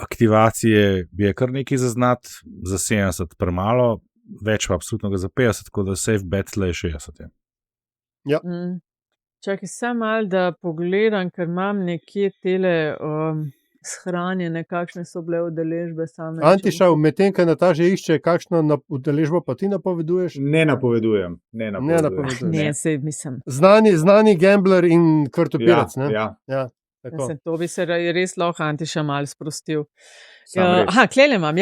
Aktivacije je kar nekaj zaznati, za 70 premalo, več pa absolutno ga za 50, tako da safe bet tle je 60. Ja. Čakaj, samo malo, da pogledam, ker imam nekje tele shranjene, kakšne so bile udeležbe same. Antiša, medtem, ko Nataša išče, kakšno udeležbo pa ti napoveduješ? Ne napovedujem. Ne, sej mislim. Znani gambler in kvartopirec, ne? Ja. To bi se res lahko Antiša malo sprostil. Klele imam,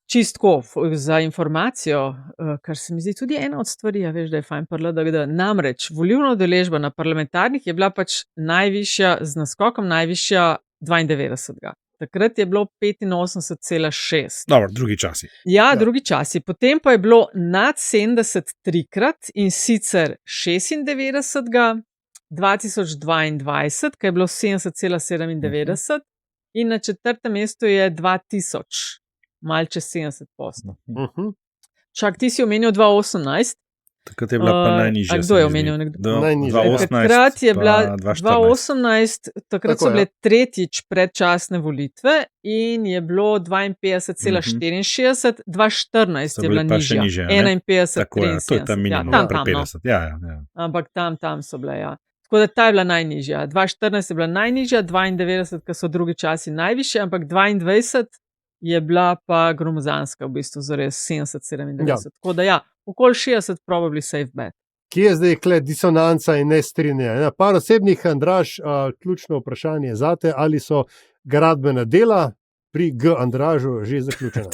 čistko za informacijo, kar se mi zdi tudi ena od stvari, veš, da je fajn da namreč volilna udeležba na parlamentarnih je bila pač najvišja, z naskokom najvišja 92. Takrat je bilo 85,6. Dobro, drugi časi. Ja, drugi časi. Potem pa je bilo nad 70 trikrat in sicer 96. 2022, ki je bilo 70,97 in na 4. mestu je 2000, malo čez 70%. Čak, ti si omenil 2018. Takrat je bila pa najnižja. Kdo je omenil nekdo? Takrat je bila 2018, takrat so bile tretjič predčasne volitve in je bilo 52,64, 2014 je bila nižja. 51,73. To je tam minimum, 50. Ja. Ampak tam so bile, ja. Tako da ta je bila najnižja. 2014 je bila najnižja, 92, ki so drugi časi najvišji, ampak 22 je bila pa gromozanska, v bistvu zares 70-97. Ja. Tako da okoli 60 probably safe bet. Kje je zdaj kle disonanca in nestrinjanje? Par osebnih, Andraž, ključno vprašanje zate, ali so gradbena dela pri Andražu že zaključena?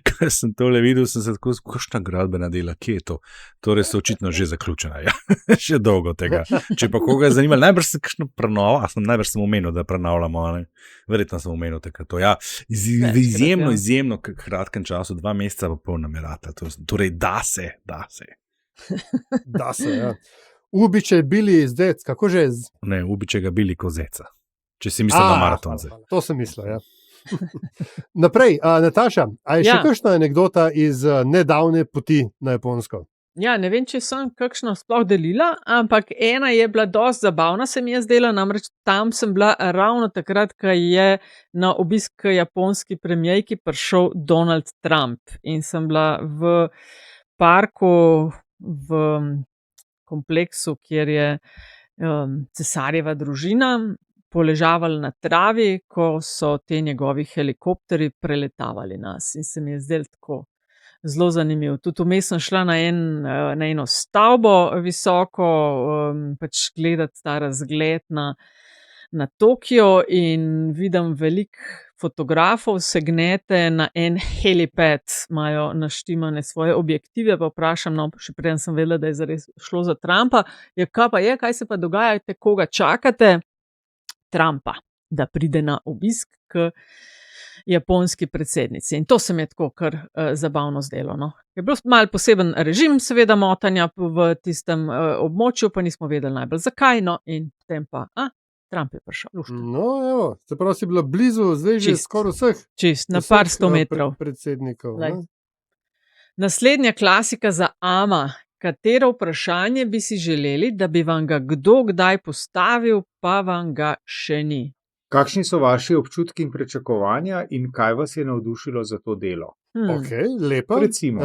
Ko sem tole videl, sem se tako, kakšna gradbena dela, kje je to? Torej so očitno že zaključena, ja. Še dolgo tega. Če pa koga je zanimalo, najbrž se kakšno prenova, najbrž sem omenil, da prenavljamo, ne? Verjetno sem omenil takrat to. Ja, izjemno kratkem času, 2 meseca pa pol namerata. Torej, da se. Da se, ja. Ubiče bili zdec, kako že? Ne, ubiče ga bili kozeca. Če si mislil na maraton zdaj. To sem mislil, ja. Naprej, Nataša, a je še kakšna anekdota iz nedavne poti na Japonsko? Ja, ne vem, če sem kakšno sploh delila, ampak ena je bila dosti zabavna, se mi je zdela, namreč tam sem bila ravno takrat, ko je na obisk japonski premierki prišel Donald Trump in sem bila v parku, v kompleksu, kjer je cesarjeva družina, poležavali na travi, ko so te njegovi helikopteri preletavali nas in se mi je zdelo tako zelo zanimivo. Tudi vmes sem šla na eno stavbo visoko, pač gledati ta razgled na Tokio in vidim veliko fotografov se gnete na en helipad, imajo naštimane svoje objektive, pa vprašam, še preden sem vedela, da je zares šlo za Trumpa, kaj se pa dogaja, koga čakate? Trumpa, da pride na obisk k japonski predsednici. In to se mi je tako kar zabavno zdelo. No. Je bil malo poseben režim, seveda motanja v tistem območju, pa nismo vedeli najbolj zakaj, no in potem pa, Trump je prišel. No, evo, se pravi, si bila blizu, zdaj že skoraj vseh. Čist, na par 100 metrov. Predsednikov. Naslednja klasika za Ama. Katero vprašanje bi si želeli, da bi vam ga kdo kdaj postavil, pa vam ga še ni? Kakšni so vaši občutki in pričakovanja in kaj vas je navdušilo za to delo? Okay, lepa. Recimo,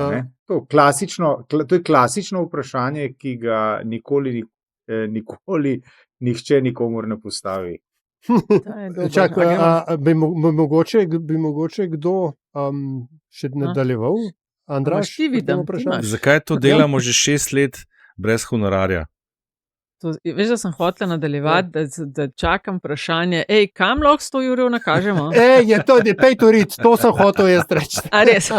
to je klasično vprašanje, ki ga nikoli nihče nikomur ne postavi. Čakaj, bi mogoče kdo še nadaljeval? Andraž, ti vidim, zakaj to delamo že 6 let brez honorarja? Veš, da sem hotela nadaljevati, da čakam vprašanje, kam lahko 100 evrov nakažemo? Je to, pej to rit, to sem hotel jaz reči. A res?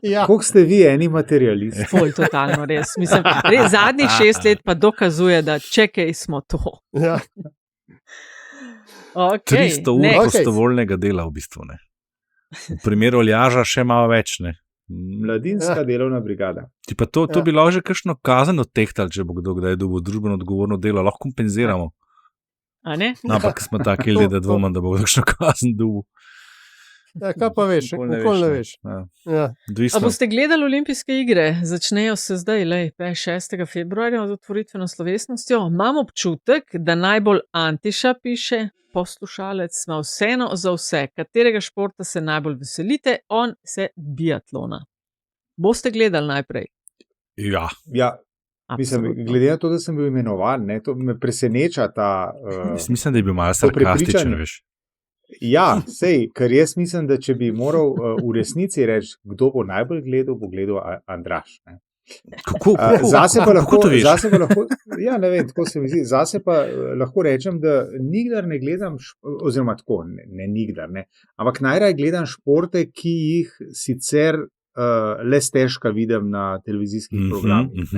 Ja. Koliko ste vi eni materialisti? Ful, totalno res. Mislim, res zadnjih 6 let pa dokazuje, da čekaj smo to. Ja. Okay, 300 ur prostovoljnega dela v bistvu, ne. V primeru Aljaža še malo več, ne. Mladinska delovna brigada. Ti pa to bi lahko že kakšno kazen odtehtali, če bo kdo kdaj dobil družbeno odgovorno delo, lahko kompenziramo. A ne? No, ampak smo taki ljudje, da dvomim, da bo kakšno kazen dobil. Ja, kaj pa veš, nikoli ne veš. Ja. A boste gledali olimpijske igre? Začnejo se zdaj, 6. februarja z otvoritveno slovesnostjo. Imam občutek, da najbolj Antiša piše, poslušalec, ima vseeno za vse, katerega športa se najbolj veselite, on se biatlona. Boste gledali najprej? Ja. Mislim, glede na to, da sem bil imenovan, to me preseneča ta... Mislim, da je bil malo sarkastičen, veš. Ja, ker jaz mislim, da če bi moral v resnici reči, kdo bo najbolj gledal, bo gledal Andraž. Kako to veš? Ja, ne vem, tako se mi zdi. Zase pa lahko rečem, da nikdar ne gledam, oziroma tako, ne nikdar, ampak najraje gledam športe, ki jih sicer le stežka vidim na televizijskih programih.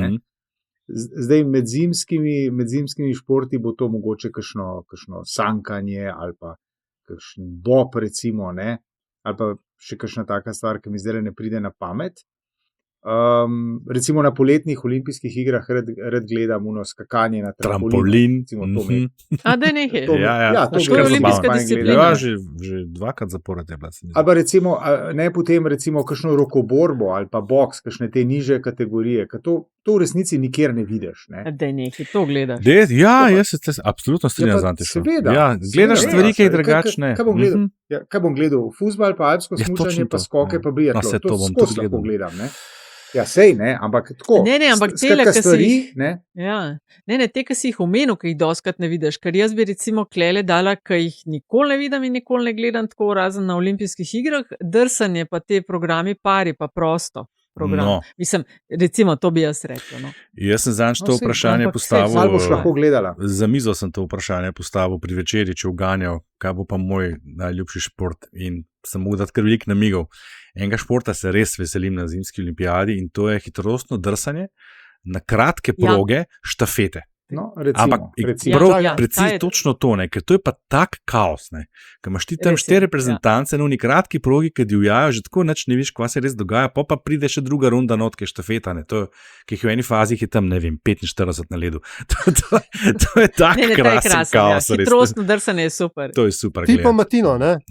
Zdaj med zimskimi športi bo to mogoče kakšno sankanje ali pa kakšen bob, recimo, ali pa še kakšna taka stvar, ki mi zdaj ne pride na pamet. Recimo na poletnih olimpijskih igrah rad gledam skakanje na trampolin. A da nekaj? To je olimpijska disciplina. Ja, že dvakrat zapored je bila. Ali pa recimo, potem recimo kakšno rokoborbo ali pa boks, kakšne te nižje kategorije, ker to v resnici nikjer ne vidiš. Da nekaj, to gledaš. Ja, jaz se absolutno strinjam z Antišom. Seveda. Gledaš stvari, ki je drugačne. Kaj bom gledal? Fuzbal, pa alpsko smučanje, pa skoke, pa biatlon. To skozi lahko gledam, Ja, ampak tako. Ampak tele, ki si jih... te, ki si jih omenil, ki jih doskrat ne vidiš, ker jaz bi recimo klele dala, ki jih nikoli ne vidim in nikoli ne gledam tako razen na olimpijskih igrah, drsanje pa te programi pari pa prosto. Program. Mislim, recimo, to bi jaz rekel. Jaz sem zanj to vprašanje postavil. Malo boš lahko gledala. Za mizo sem to vprašanje postavil pri večerji, če uganjal, kaj bo pa moj najljubši šport. In sem mu dati kar veliko namigov. Enega športa se res veselim na zimski olimpijadi in to je hitrostno drsanje na kratke proge, štafete. Ampak precis točno to, ker to je pa tak kaos, ker imaš ti tam 4 reprezentance na oni kratki progi, ki divjajo, že tako nič ne veš, kva se res dogaja, pa pride še druga runda notke štafeta, ki jih v eni fazi je tam, 45 na ledu. To je tak krasen kaos. Hitrostno drsanje je super. To je super. Ti pa Matino, ne?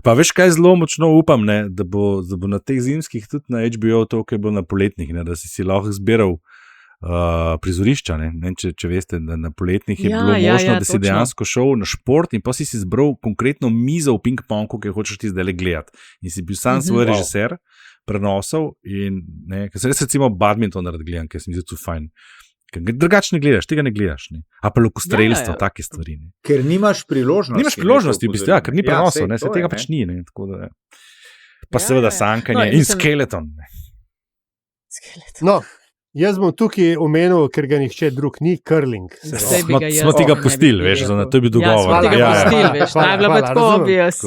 Pa veš, kaj zelo močno upam, da bo na teh zimskih tudi na HBO to, kaj bo na poletnih, da si lahko zbiral prizorišča, če veste, da na poletnih je bilo možno, da si dejansko šel na šport in pa si zbral konkretno mizo v ping-pongu, ki hočeš ti zdaj gledati. In si bil sam svoj režiser, prenosov in ker se res recimo badminton rad gledam, ker se mi zdi tu fajn. Drugače ne gledaš, tega ne gledaš. A pa lokostrelstvo, take stvari. Ker nimaš priložnosti. Nimaš priložnosti, v bistvu, ker ni prenosov, se tega pač ni. Pa seveda sankanje in skeleton. No, jaz bom tukaj omenil, ker ga nihče drug ni, curling. Smo ti ga pustili, veš, to je bil dogovor. Smo ti ga pustili, veš, ta je bila pa tako obvious.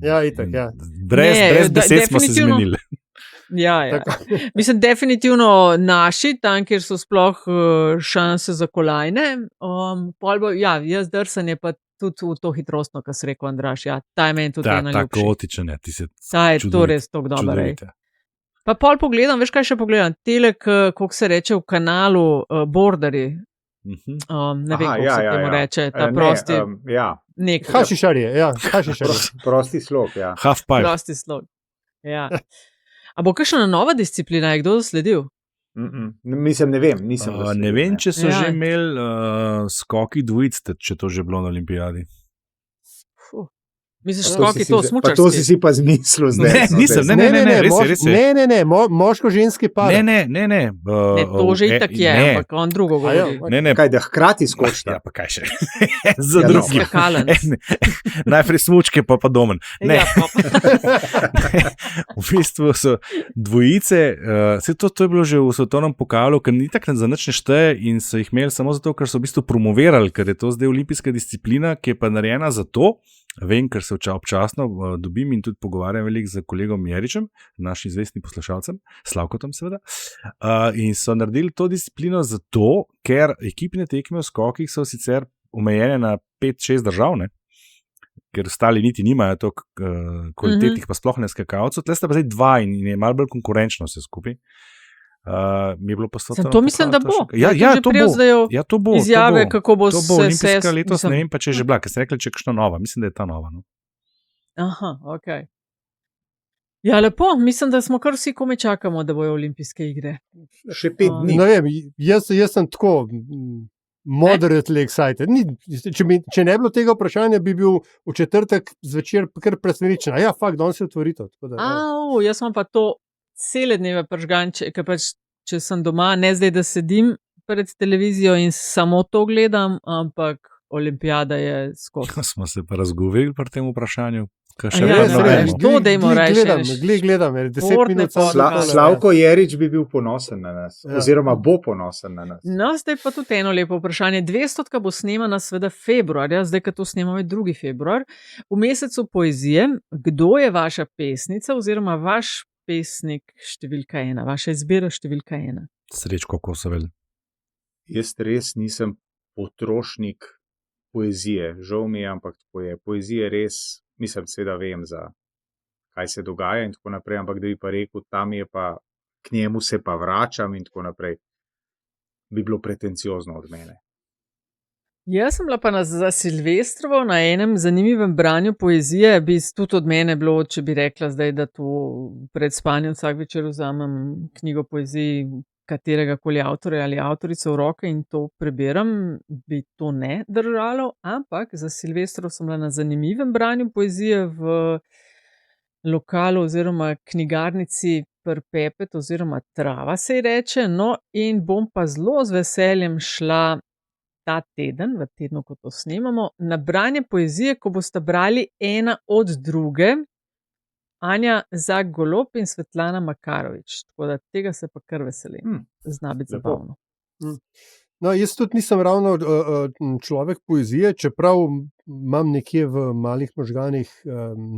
Ja, itak, ja. Brez besed smo se zmenili. Ja. Mislim, definitivno naši, tam, kjer so sploh šanse za kolajne. Jaz drsanje pa tudi v to hitrostno, kar si rekel, Andraž. Ta je meni tudi ena ljubši. Tako otičen je, ti se čudovite. To je res tako dobro. Pa pol pogledam, veš kaj še pogledam? Tele, kako se reče v kanalu Borderji. Ne vem, kako se temu reče. Ta prosti... Hašišarje, Prosti slog, ja. Half pipe. Prosti slog, ja. A bo kakšna nova disciplina, je kdo sledil? Mislim, ne vem. Ne vem, če so že imeli skoki dvojic, če to že bilo na olimpijadi. Misliš, skoki to, Pa smučarski? to si pa zmislil zdaj. Ne, nisem, ne, res je. Ne, moško-ženski par. Ne. Ne, to že itak je, ampak on drugo govori. Ne. Kaj, da hkrati skočita? Ja, pa kaj še? Za drugim. Najprej smučke, pa domen. Ne. V bistvu so dvojice, to je bilo že v svetovnem pokalu, ker ni tako za nič ne šteje in so jih imeli samo zato, ker so v bistvu promovirali, ker je to zdaj olimpijska disciplina, ki je pa narejena za to. Vem, ker se občasno dobim in tudi pogovarjam veliko z kolegom Jeričem, našim zvestnim poslušalcem, Slavkotom seveda. In so naredili to disciplino zato, ker ekipne tekme v skokih so sicer omejene na 5-6 držav, ne? Ker ostali niti nimajo toliko kvalitetnih, pa sploh ne skakalcev. Tle sta pa zdaj 2 in je malo bolj konkurenčno vse skupaj. Mi je bilo pa to mislim, da bo. To bo. Izjave, kako bo se olimpijska letos, ne vem pa, če je že bila, ker ste rekli, če je kakšna nova. Mislim, da je ta nova. No? Aha, ok. Ja, lepo. Mislim, da smo kar vsi komaj čakamo, da bojo olimpijske igre. Še 5 dni. Ne vem, jaz sem tako moderately excited. Če ne bilo tega vprašanja, bi bil v četrtek zvečer kar presenečen. Ja, fakt, danes je otvoritev. Jaz sem pa to cele dneve pržgan, če sem doma, ne zdaj, da sedim pred televizijo in samo to gledam, ampak olimpijada je skok. Smo se pa razgovorili pri tem vprašanju. Gledam, 10 minut. Slavko Jerič bi bil ponosen na nas, oziroma bo ponosen na nas. No, zdaj pa tudi eno lepo vprašanje. 200 bo snemana seveda februarja, zdaj, ko to snemamo je 2. februar. V mesecu poezije, kdo je vaša pesnica oziroma vaš pesnik številka 1, vaša izbira številka 1? Srečko Kosovel. Jaz res nisem potrošnik poezije, žal mi je, ampak tako je. Poezija res, mislim, seveda vem, za kaj se dogaja in tako naprej, ampak da bi pa rekel, tam je pa, k njemu se pa vračam in tako naprej, bi bilo pretenciozno od mene. Jaz sem bila pa za Silvestrovo na enem zanimivem branju poezije, bi tudi od mene bilo, če bi rekla zdaj, da tu pred spanjem vsak večer vzamem knjigo poeziji katerega koli avtorja ali avtorico v roke in to preberam, bi to ne držalo, ampak za Silvestrov sem bila na zanimivem branju poezije v lokalu oziroma knjigarnici Perpepet oziroma Trava se ji reče, no in bom pa zelo z veseljem šla ta teden, v tednu, ko to snemamo, na branje poezije, ko boste brali ena od druge, Anja Zak-Golob in Svetlana Makarovič. Tako da tega se pa kar veselim. Zna biti zabavno. No, jaz tudi nisem ravno človek poezije, čeprav imam nekje v malih možganih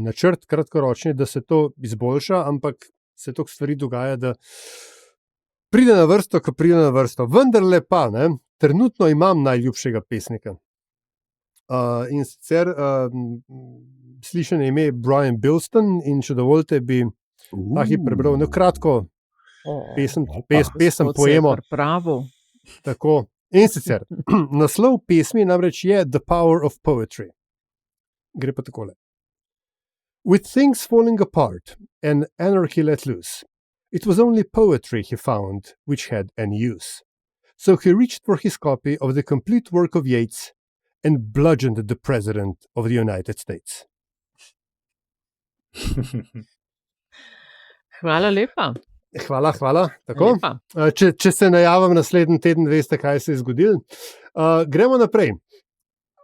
načrt kratkoročni, da se to izboljša, ampak se toliko stvari dogaja, da pride na vrsto, ko pride na vrsto. Vendarle pa, trenutno imam najljubšega pesnika. In sicer slišane ime Brian Bilston in če dovolite bi prebral kratko pesem poemo. Tako. In sicer, naslov pesmi namreč je The Power of Poetry. Gre pa takole. With things falling apart and anarchy let loose, it was only poetry he found which had any use. So he reached for his copy of the complete work of Yeats and bludgeoned the President of the United States. Hvala lepa. Hvala. Tako. Če se najavim naslednji teden, veste, kaj se je zgodilo. Gremo naprej.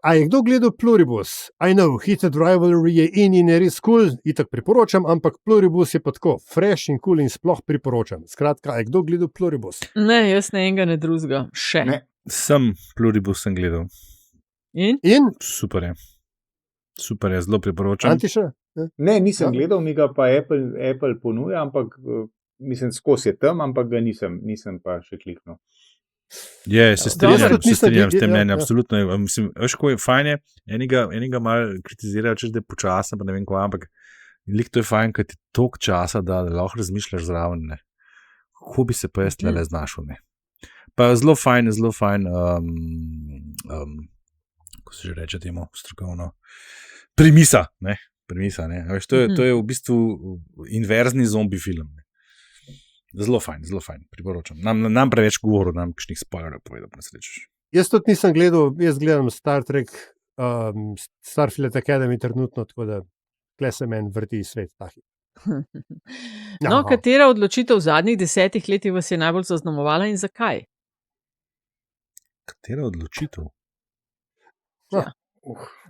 A je kdo gledal Pluribus? I know, Heated Rivalry je in je res cool, itak priporočam, ampak Pluribus je pa tako fresh in cool in sploh priporočam. Skratka, a je kdo gledal Pluribus? Ne, jaz ne enega, ne drugega. Še. Ne. Pluribus sem gledal. In? Super je, zelo priporočam. Antiša? Ne, nisem gledal, mi ga pa Apple ponuja, ampak mislim, skozi je tam, ampak ga nisem pa še kliknil. Se strinjam s tem mnenjem, absolutno. Mislim, veš, ko je fajn, enega malo kritizirajo, češ, da je počasen, pa ne vem kaj, ampak to je fajn, ker ti toliko časa, da lahko razmišljaš zraven, ne. Kako bi se pa jaz tlele znašel, ne. Pa zelo fajn, ko se že reče temu strokovno, premisa, ne. Veš, to je v bistvu inverzni zombi film, ne. Zelo fajn, priporočam. Nam preveč govoril, nam kakšnih spoilerjev povedal, pa ne srečeš. Jaz tudi nisem gledal, jaz gledam Star Trek Starfield Academy trenutno, tako da tle se meni vrti svet. No, katera odločitev v zadnjih 10 letih vas je najbolj zaznamovala in zakaj? Katera odločitev? V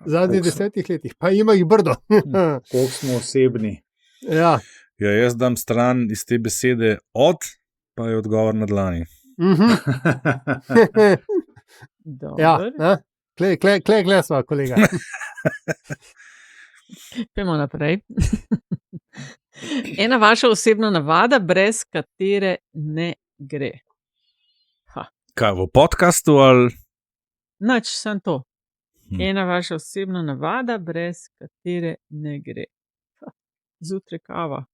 zadnjih 10 letih, pa ima jih brdo. Koliko smo osebni. Ja. Ja, jaz dam stran iz te besede od, pa je odgovor na dlani. Ja, klej glesva, kolega. Pojmo naprej. Ena vaša osebna navada, brez katere ne gre. Kaj, v podcastu ali? Nič, sem to. Ena vaša osebna navada, brez katere ne gre. Zjutraj kava.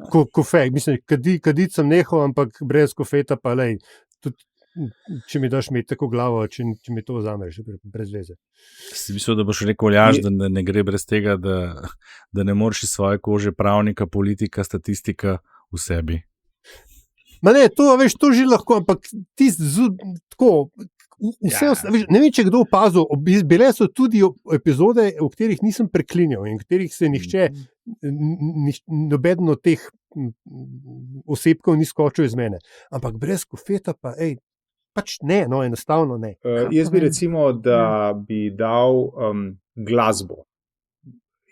Kofe, mislim, kaditi sem nehal, ampak brez kofeta pa lej. Tudi, če mi daš imeti tako glavo, če mi to vzameš, brez veze. Si mislil, da boš rekel, Aljaž, da ne gre brez tega, da ne moreš iz svoje kože pravnika, politika, statistika v sebi. Ma ne, to, veš, to že lahko, ampak tako, vse, veš, ne vem, če kdo opazil, bile so tudi epizode, v katerih nisem preklinjal in v katerih se nihče, nobeden od teh osebkov ni skočil iz mene. Ampak brez kofeta pa, pač ne, no, enostavno ne. Jaz bi recimo, da bi dal glasbo.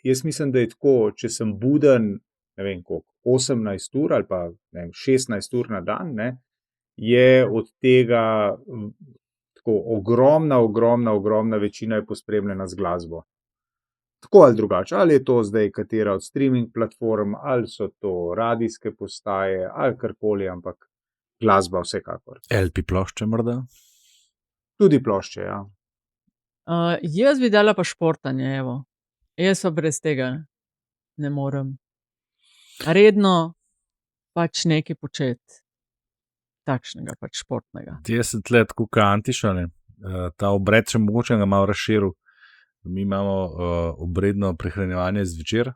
Jaz mislim, da je tako, če sem buden, ne vem koliko, 18 ur ali pa ne vem, 16 ur na dan, ne, je od tega tako ogromna večina je pospremljena z glasbo. Tako ali drugače, ali je to zdaj katera od streaming platform, ali so to radijske postaje, ali karkoli, ampak glasba vsekakor. LP plošče morda? Tudi plošče, ja. Jaz bi dala pa športanje, evo. Jaz pa brez tega ne morem. Redno pač nekaj početi. Takšnega pač športnega. Jaz sem tle tako kantiša, ne. Ta obred še mogoče ga malo razširil. Mi imamo obredno prehranjevanje zvečer.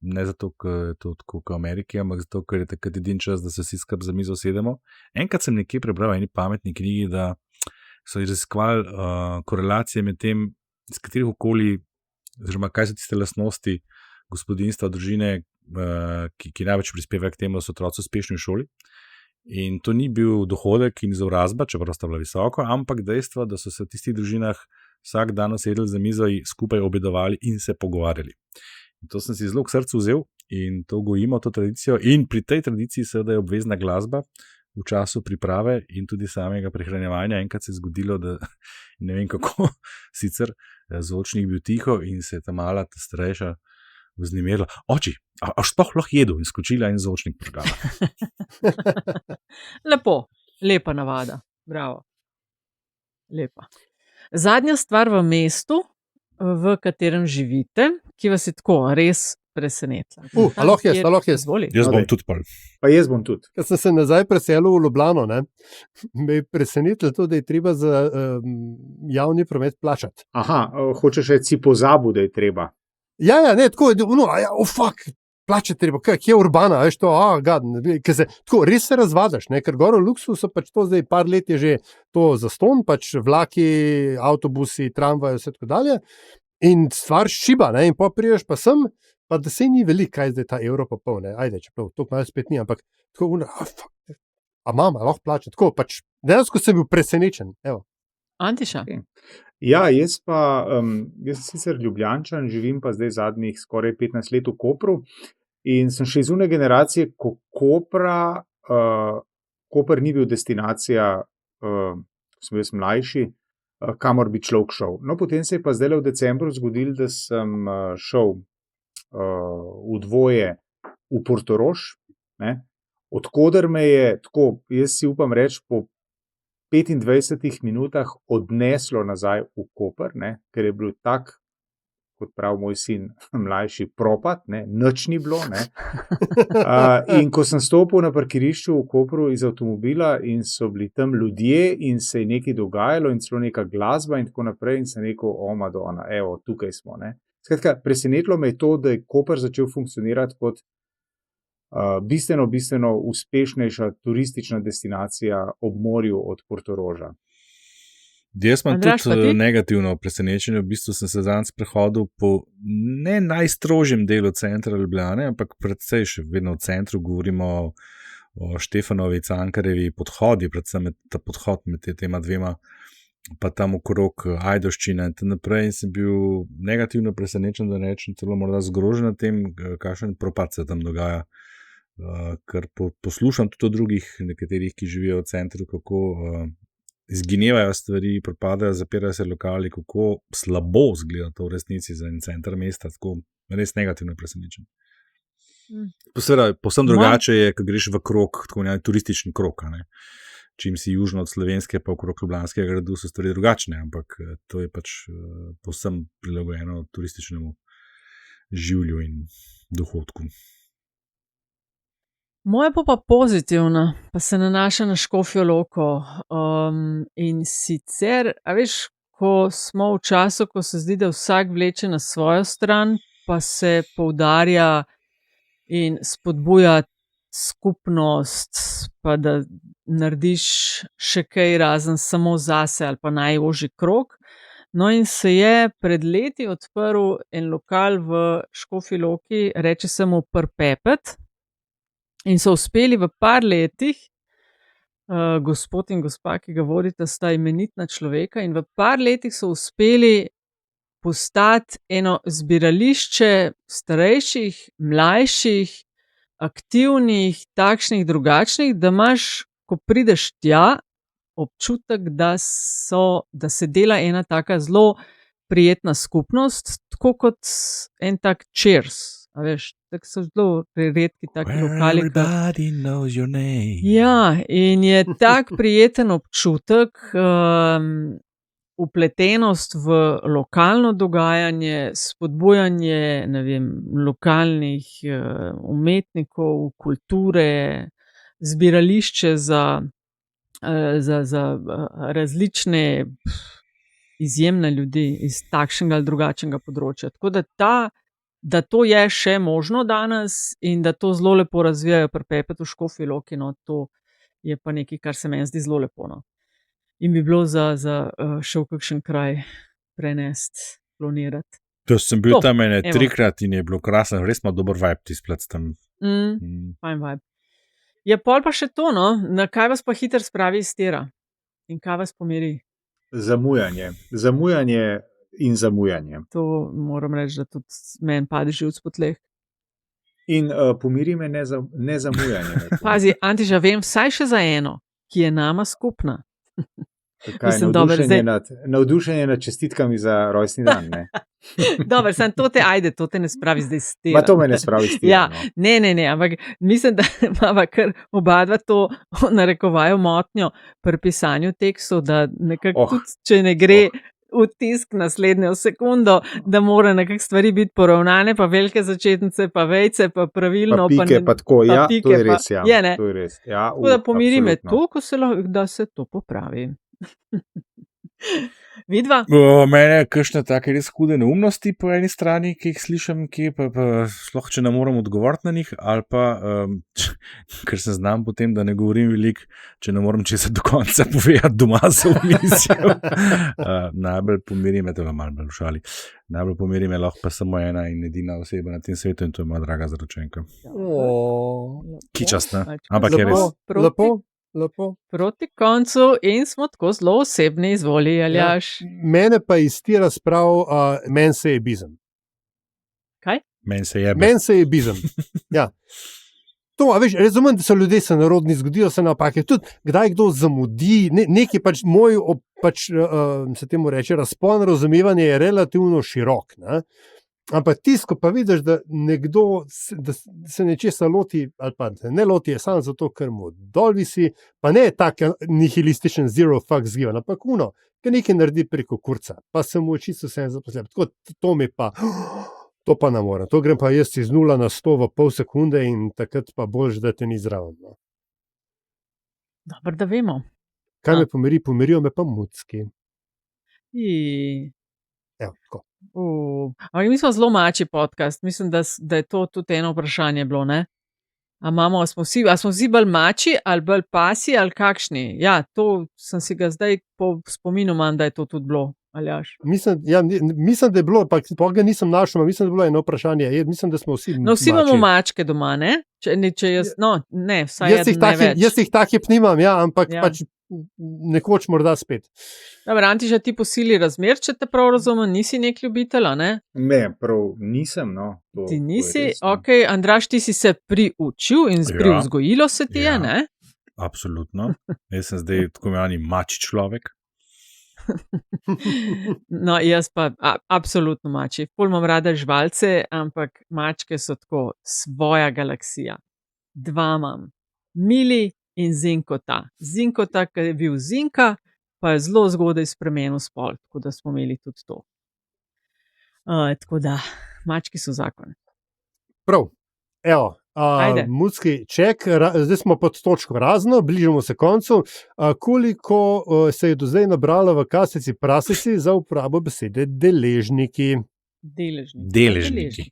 Ne zato, ker je to tako v Ameriki, ampak zato, ker je takrat edini čas, da se vsi skupaj za mizo sedemo. Enkrat sem nekje prebral v eni pametni knjigi, da so raziskovali korelacije med tem, iz katerih okolij, oziroma kaj so tiste lastnosti gospodinjstva, družine, ki največ prispevajo k temu, da so otroci uspešni v šoli. In to ni bil dohodek in izobrazba, čeprav sta bila visoko, ampak dejstvo, da so se v tistih družinah vsak dan usedli za mizo in skupaj obedovali in se pogovarjali. In to sem si zelo k srcu vzel in to gojimo, to tradicijo. In pri tej tradiciji seveda je obvezna glasba v času priprave in tudi samega prehranjevanja. Enkrat se je zgodilo, da ne vem kako, sicer zvočnik bil tiho in se je ta mala, ta starejša vznemirila. Oči, a sploh lahko jedu? In skočila in zvočnik prižgala. Lepo, lepa navada. Bravo. Lepa. Zadnja stvar v mestu, v katerem živite, ki vas je tako res presenetila. Lahko jaz. Jaz bom tudi pol. Pa jaz bom tudi. Ko sem se nazaj preselil v Ljubljano, me je presenetilo to, da je treba za javni promet plačati. Aha, hočeš reči, si pozabil, da je treba. Ja, ne, tako je, fuck, plačati treba, kje je Urbana, veš to, tako, res se razvadaš, ne, ker gor v luksusu pač to zdaj par let je že to zastonj, pač vlaki, avtobusi, tramvaji, vse tako dalje, in stvar šiba, ne, in pa priješ pa sem, pa da se ni veliko, kaj zdaj ta evro pa pol, ne, ajde, čeprav, to malo spet ni, ampak tako, fuck, a mama, lahko plača, tako, pač, dejansko sem bil presenečen, evo. Antiša? Ja, jaz sem sicer Ljubljančan, živim pa zdaj zadnjih skoraj 15 let v Kopru in sem še iz une generacije, ko Koper ni bil destinacija, sem jaz mlajši, kamor bi človek šel. No, potem se je pa zdaj v decembru zgodilo, da sem šel v dvoje v Portorož, ne, odkoder me je, tako, jaz si upam reči, po 25 minutah odneslo nazaj v Koper, ne, ker je bil tak, kot pravi moj sin mlajši, propad, ne, nič ni bilo. Ne. In ko sem stopil na parkirišču v Kopru iz avtomobila in so bili tam ljudje in se je nekaj dogajalo in celo neka glasba in tako naprej in sem rekel, o Madonna, evo, tukaj smo. Ne. Skratka, presenetilo me je to, da je Koper začel funkcionirati kot bistveno uspešnejša turistična destinacija ob morju od Portoroža. Jaz imam Andraž, pa tudi ti? negativno presenečenje. V bistvu sem se zadnjič prehodil po ne najstrožjem delu centra Ljubljane, ampak predvsej še vedno v centru. Govorimo o Štefanovi, Cankarjevi podhodi, predvsem ta podhod med tema dvema, pa tam okrog Ajdovščine in tako naprej. In sem bil negativno presenečen, da rečem celo morda zgrožen nad tem, kakšen propad se tam dogaja. Ker poslušam tudi o drugih, nekaterih, ki živijo v centru, kako izginevajo stvari, propadajo, zapirajo se lokali, kako slabo izgleda to v resnici za en center mesta, tako res negativno presenečen. Seveda, povsem drugače je, ko greš v krog, tako ne, turistični krog, ne. Čim si južno od Slovenske, pa okrog Ljubljanskega gradu, so stvari drugačne, ampak to je pač povsem prilagojeno turističnemu življu in dohodku. Moje pa pozitivno, pa se nanaša na Škofjo Loko. In sicer, a veš, ko smo v času, ko se zdi, da vsak vleče na svojo stran, pa se poudarja in spodbuja skupnost, pa da narediš še kaj razen samo zase ali pa najožji krog. No in se je pred leti odprl en lokal v Škofji Loki, reče se mu Prpepet. In so uspeli v par letih, gospod in gospa, ki ga vodita, sta imenitna človeka, in v par letih so uspeli postati eno zbirališče starejših, mlajših, aktivnih, takšnih, drugačnih, da imaš, ko prideš tja, občutek, da se dela ena taka zelo prijetna skupnost, tako kot en tak Cheers. A veš, tako so zelo redki taki lokali. Everybody knows your name. Ja, in je tak prijeten občutek, vpletenost v lokalno dogajanje, spodbujanje, ne vem, lokalnih umetnikov, kulture, zbirališče za različne izjemne ljudi iz takšnega ali drugačnega področja. Tako da to je še možno danes in da to zelo lepo razvijajo pri Pepetu v Škofji Loki, no, to je pa nekaj, kar se meni zdi zelo lepo, no. In bi bilo za še v kakšen kraj prenesti, klonirati. To sem bil tam ene 3-krat in je bilo krasno, res ima dober vibe tisti plac tam. Fajn vibe. Je pol pa še to, no, na kaj vas pa hitro spravi iz tira in kaj vas pomiri? Zamujanje in zamujanje. To moram reči, da tudi meni pade živc po tleh. In pomiri me nezamujanje. Pazi, Antiža, vem vsaj še za eno, ki je nama skupna. Kaj, navdušenje nad čestitkami za rojstni dan, ne? Dobro, sem to te ne spravi zdaj s tira. Ma to me ne spravi s tira, ja, no. Ne, ampak mislim, da imava kar obadva to narekovajo motnjo pri pisanju tekstov, da nekako tudi, če ne gre vtisk naslednjo sekundo, da mora nekak stvari biti poravnane, pa velike začetnice, pa vejce, pa pravilno. Pa pike, pa tako, ja, pike, to je res, ja. Je, ne? To je res, ja. Tako da pomiri me to, da se to popravi. Vidva? Mene kakšne take res hude neumnosti po eni strani, ki jih slišim, ki pa sploh, če ne moram odgovoriti na njih, ali pa, ker se znam potem, da ne govorim veliko, če ne moram česa do konca povedati doma za omisijo. Najbolj pomiri me, to je malo bolj v šali, najbolj pomiri me lahko pa samo ena in edina oseba na tem svetu in to je moja draga zaročenka. Kičast, ne? Ampak je res. Lepo. Proti koncu in smo tako zelo osebni, izvoli, Aljaž. Ja, mene pa iz tira sprav meni se je bizem. Kaj? Meni se je bizem. Ja. To, a veš, razumem, da so ljudje se narodni, zgodijo se napake, tudi kdaj kdo zamudi, neki pač moj, se temu reče, razpon razumevanja je relativno širok, ne? Ampak tisto, pa vidiš, da nekdo da se nečesa loti, ali pa ne loti, je samo zato, ker mu dol visi, pa ne tak nihilističen zero fucks given, ampak ker nekaj naredi preko kurca, pa se mu očisto vse zaposlebi. Tako, to mi pa, to pa ne morem. To grem pa jaz iz 0 na 100 v pol sekunde in takrat pa boljš, da te ni zraven. No. Dobro, da vemo. Kaj me pomiri? Pomirijo me pa mucki. Evo, tako. Ampak mi smo zelo mači podcast. Mislim, da je to tudi eno vprašanje bilo, ne? A smo vsi bolj mači ali bolj pasi ali kakšni? Ja, to sem si ga zdaj po spominu imam, da je to tudi bilo. Mislim, da je bilo, pa ga nisem našel, mislim, da je bilo eno vprašanje. Mislim, da smo vsi No, vsi imamo mačke doma, ne? Če jaz, ne, vsaj jaz jih takih nimam, ja, ampak pač nekoč morda spet. Dobro, Antiša, ti posili razmer, če te prav razumem, nisi nek ljubitelj, ne? Ne, prav nisem, no. Ti nisi, ok, Andraž, ti si se priučil in privzgojilo se ti je, ne? Absolutno. Jaz sem zdaj tako imenovani mači človek. No, jaz pa absolutno mači. Ful imam rada živalce, ampak mačke so tako svoja galaksija. Dva imam. Mili in Zinkota. Zinkota, ki je bil Zinka, pa je zelo zgodaj spremenil spol, tako da smo imeli tudi to. Tako da, mački so zakon. Prav, evo. Mucki ček, zdaj smo pod točko razno, bližamo se koncu. Koliko se je do zdaj nabralo v kasici prasici za uporabo besede deležniki? Deležniki.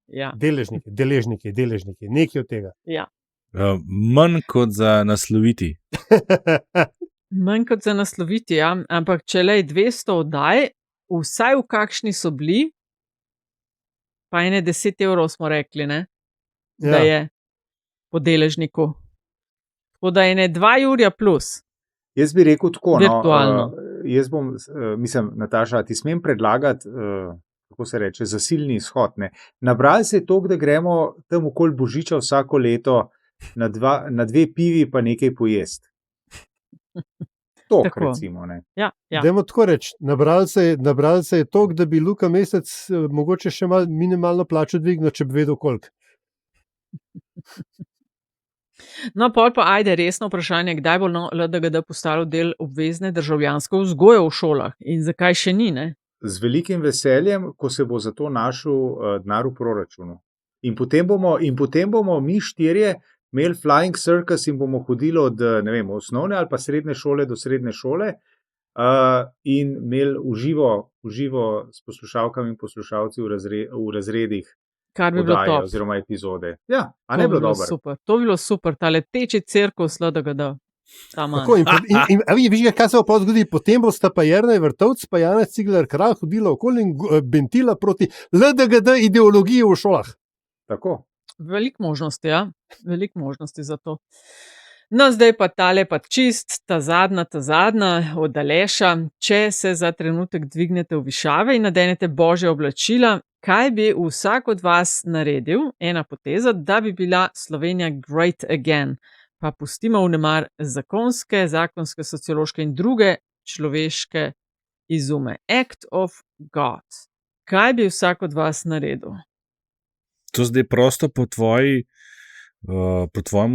Ja. Deležniki, nekaj od tega. Ja. Manj kot za nasloviti. Manj kot za nasloviti, ja. Ampak če le 200 oddaj, vsaj v kakšni so bili, pa ene 10 evrov smo rekli, ne? Da je po deležniku. Tako da je 2 jurja plus. Jaz bi rekel tako, virtualno. Jaz bom, mislim, Nataša, ti smem predlagati, kako se reče, zasilni izhod. Ne? Nabrali se je toliko, da gremo tam okoli Božiča vsako leto na 2 pivi pa nekaj pojesti. Tok, recimo. Ne? Ja. Dajmo tako reči, nabrali se je toliko, da bi Luka Mesec mogoče še minimalno plačo dvignil, če bi vedel koliko. No, pol pa ajde resno vprašanje, kdaj bo LDGD postalo del obvezne državljanske vzgoje v šolah in zakaj še ni, ne? Z velikim veseljem, ko se bo za to našel denar v proračunu. In potem bomo mi 4 imeli flying circus in bomo hodili od, ne vem, osnovne ali pa srednje šole do srednje šole in imeli uživo s poslušalkami in poslušalci v razredih. Kar bi bilo top. Oziroma epizode. Ja, a ne bilo dobro. Super. To bi bilo super, ta leteči cirkus LDGD. Tako, in viš, kaj se bo pa zgodilo? Potem bosta pa Jernej Vrtovc pa Janez Cigler Kralj hodila okoli in bentila proti LDGD ideologiji v šolah. Tako. Veliko možnosti, ja. Veliko možnosti za to. No, zdaj pa tale pa čist, ta zadnja od Aleša. Če se za trenutek dvignete v višave in nadenete božje oblačila, kaj bi vsak od vas naredil, ena poteza, da bi bila Slovenija great again? Pa pustimo vnemar zakonske, sociološke in druge človeške izume. Act of God. Kaj bi vsak od vas naredil? To zdaj prosto po tvojem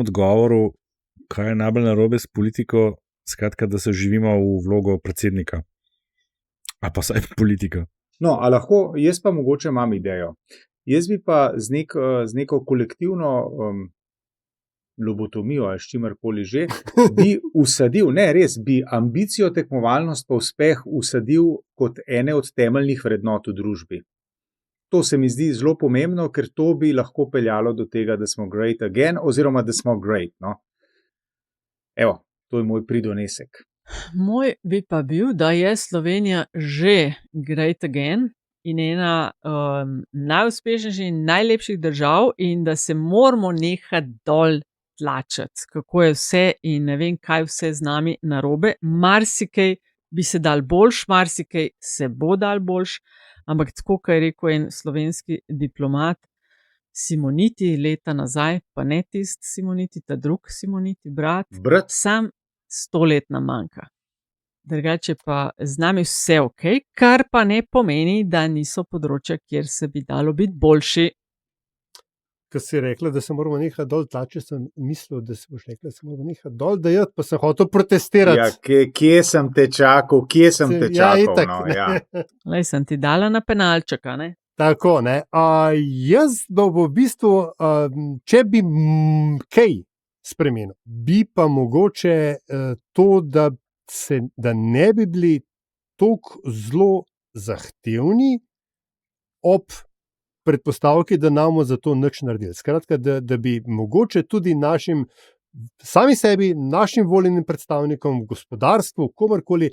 odgovoru, kaj je najbolj narobe s politiko, skratka, da se živimo v vlogo predsednika. A pa saj politika. No, a lahko, jaz pa mogoče imam idejo. Jaz bi pa z neko kolektivno lobotomijo ali s čimerkoli že, bi usadil, ne res, bi ambicijo, tekmovalnost pa uspeh usadil kot ene od temeljnih vrednot v družbi. To se mi zdi zelo pomembno, ker to bi lahko peljalo do tega, da smo great again, oziroma da smo great. No? Evo, to je moj pridonesek. Moj bi pa bil, da je Slovenija že great again in ena najuspešnejših in najlepših držav in da se moramo nehati dol tlačati, kako je vse in ne vem, kaj vse z nami narobe. Marsikaj bi se dal boljš, marsikaj se bo dal boljš, ampak tako, kot je rekel en slovenski diplomat, Simoniti leta nazaj, pa ne tisti Simoniti, ta drug Simoniti, brat. Sam 100 let nam manjka. Drugače pa z nami vse ok, kar pa ne pomeni, da niso področja, kjer se bi dalo biti boljši. Ko si rekla, da se moramo nehati dol tlačiti, sem mislil, da se boš rekla, da se moramo nehati dol dajati, pa sem hotel protestirati. Ja, kje sem te čakal, itak, no, ja. Lej, sem ti dala na penalčeka, ne? Tako, ne. Jaz v bistvu, če bi kaj spremenil, bi pa mogoče to, da ne bi bili toliko zelo zahtevni ob predpostavki, da nam za to nič naredili. Skratka, da bi mogoče tudi sami sebi, našim voljenim predstavnikom, gospodarstvu, komorkoli,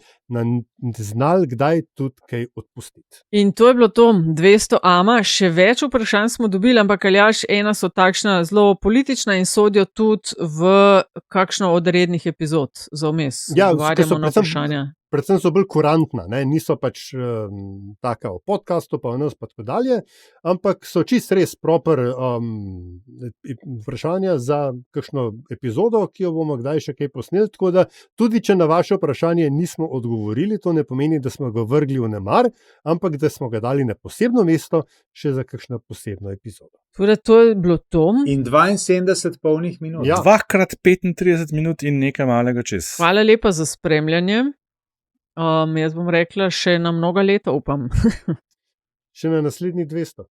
znali kdaj tudi kaj odpustiti. In to je bilo to 200 ama, še več vprašanj smo dobili, ampak Aljaž, ena so takšna zelo politična in sodijo tudi v kakšno od rednih epizod za vmes. Ja, odgovarjamo na vprašanja. Predvsem so bolj kurantna, niso pač taka o podcastu, pa o nas pa tako dalje, ampak so čist res proper vprašanja za kakšno epizodo, ki jo bomo kdaj še kaj posneli, tako da tudi, če na vaše vprašanje nismo odgovorili, to ne pomeni, da smo ga vrgli v nemar, ampak da smo ga dali na posebno mesto še za kakšno posebno epizodo. Torej, to je bilo to. In 72 polnih minut. Ja. 2x35 minut in nekaj malega čez. Hvala lepa za spremljanje. Jaz bom rekla, še na mnoga leta, upam. Še na naslednjih 200.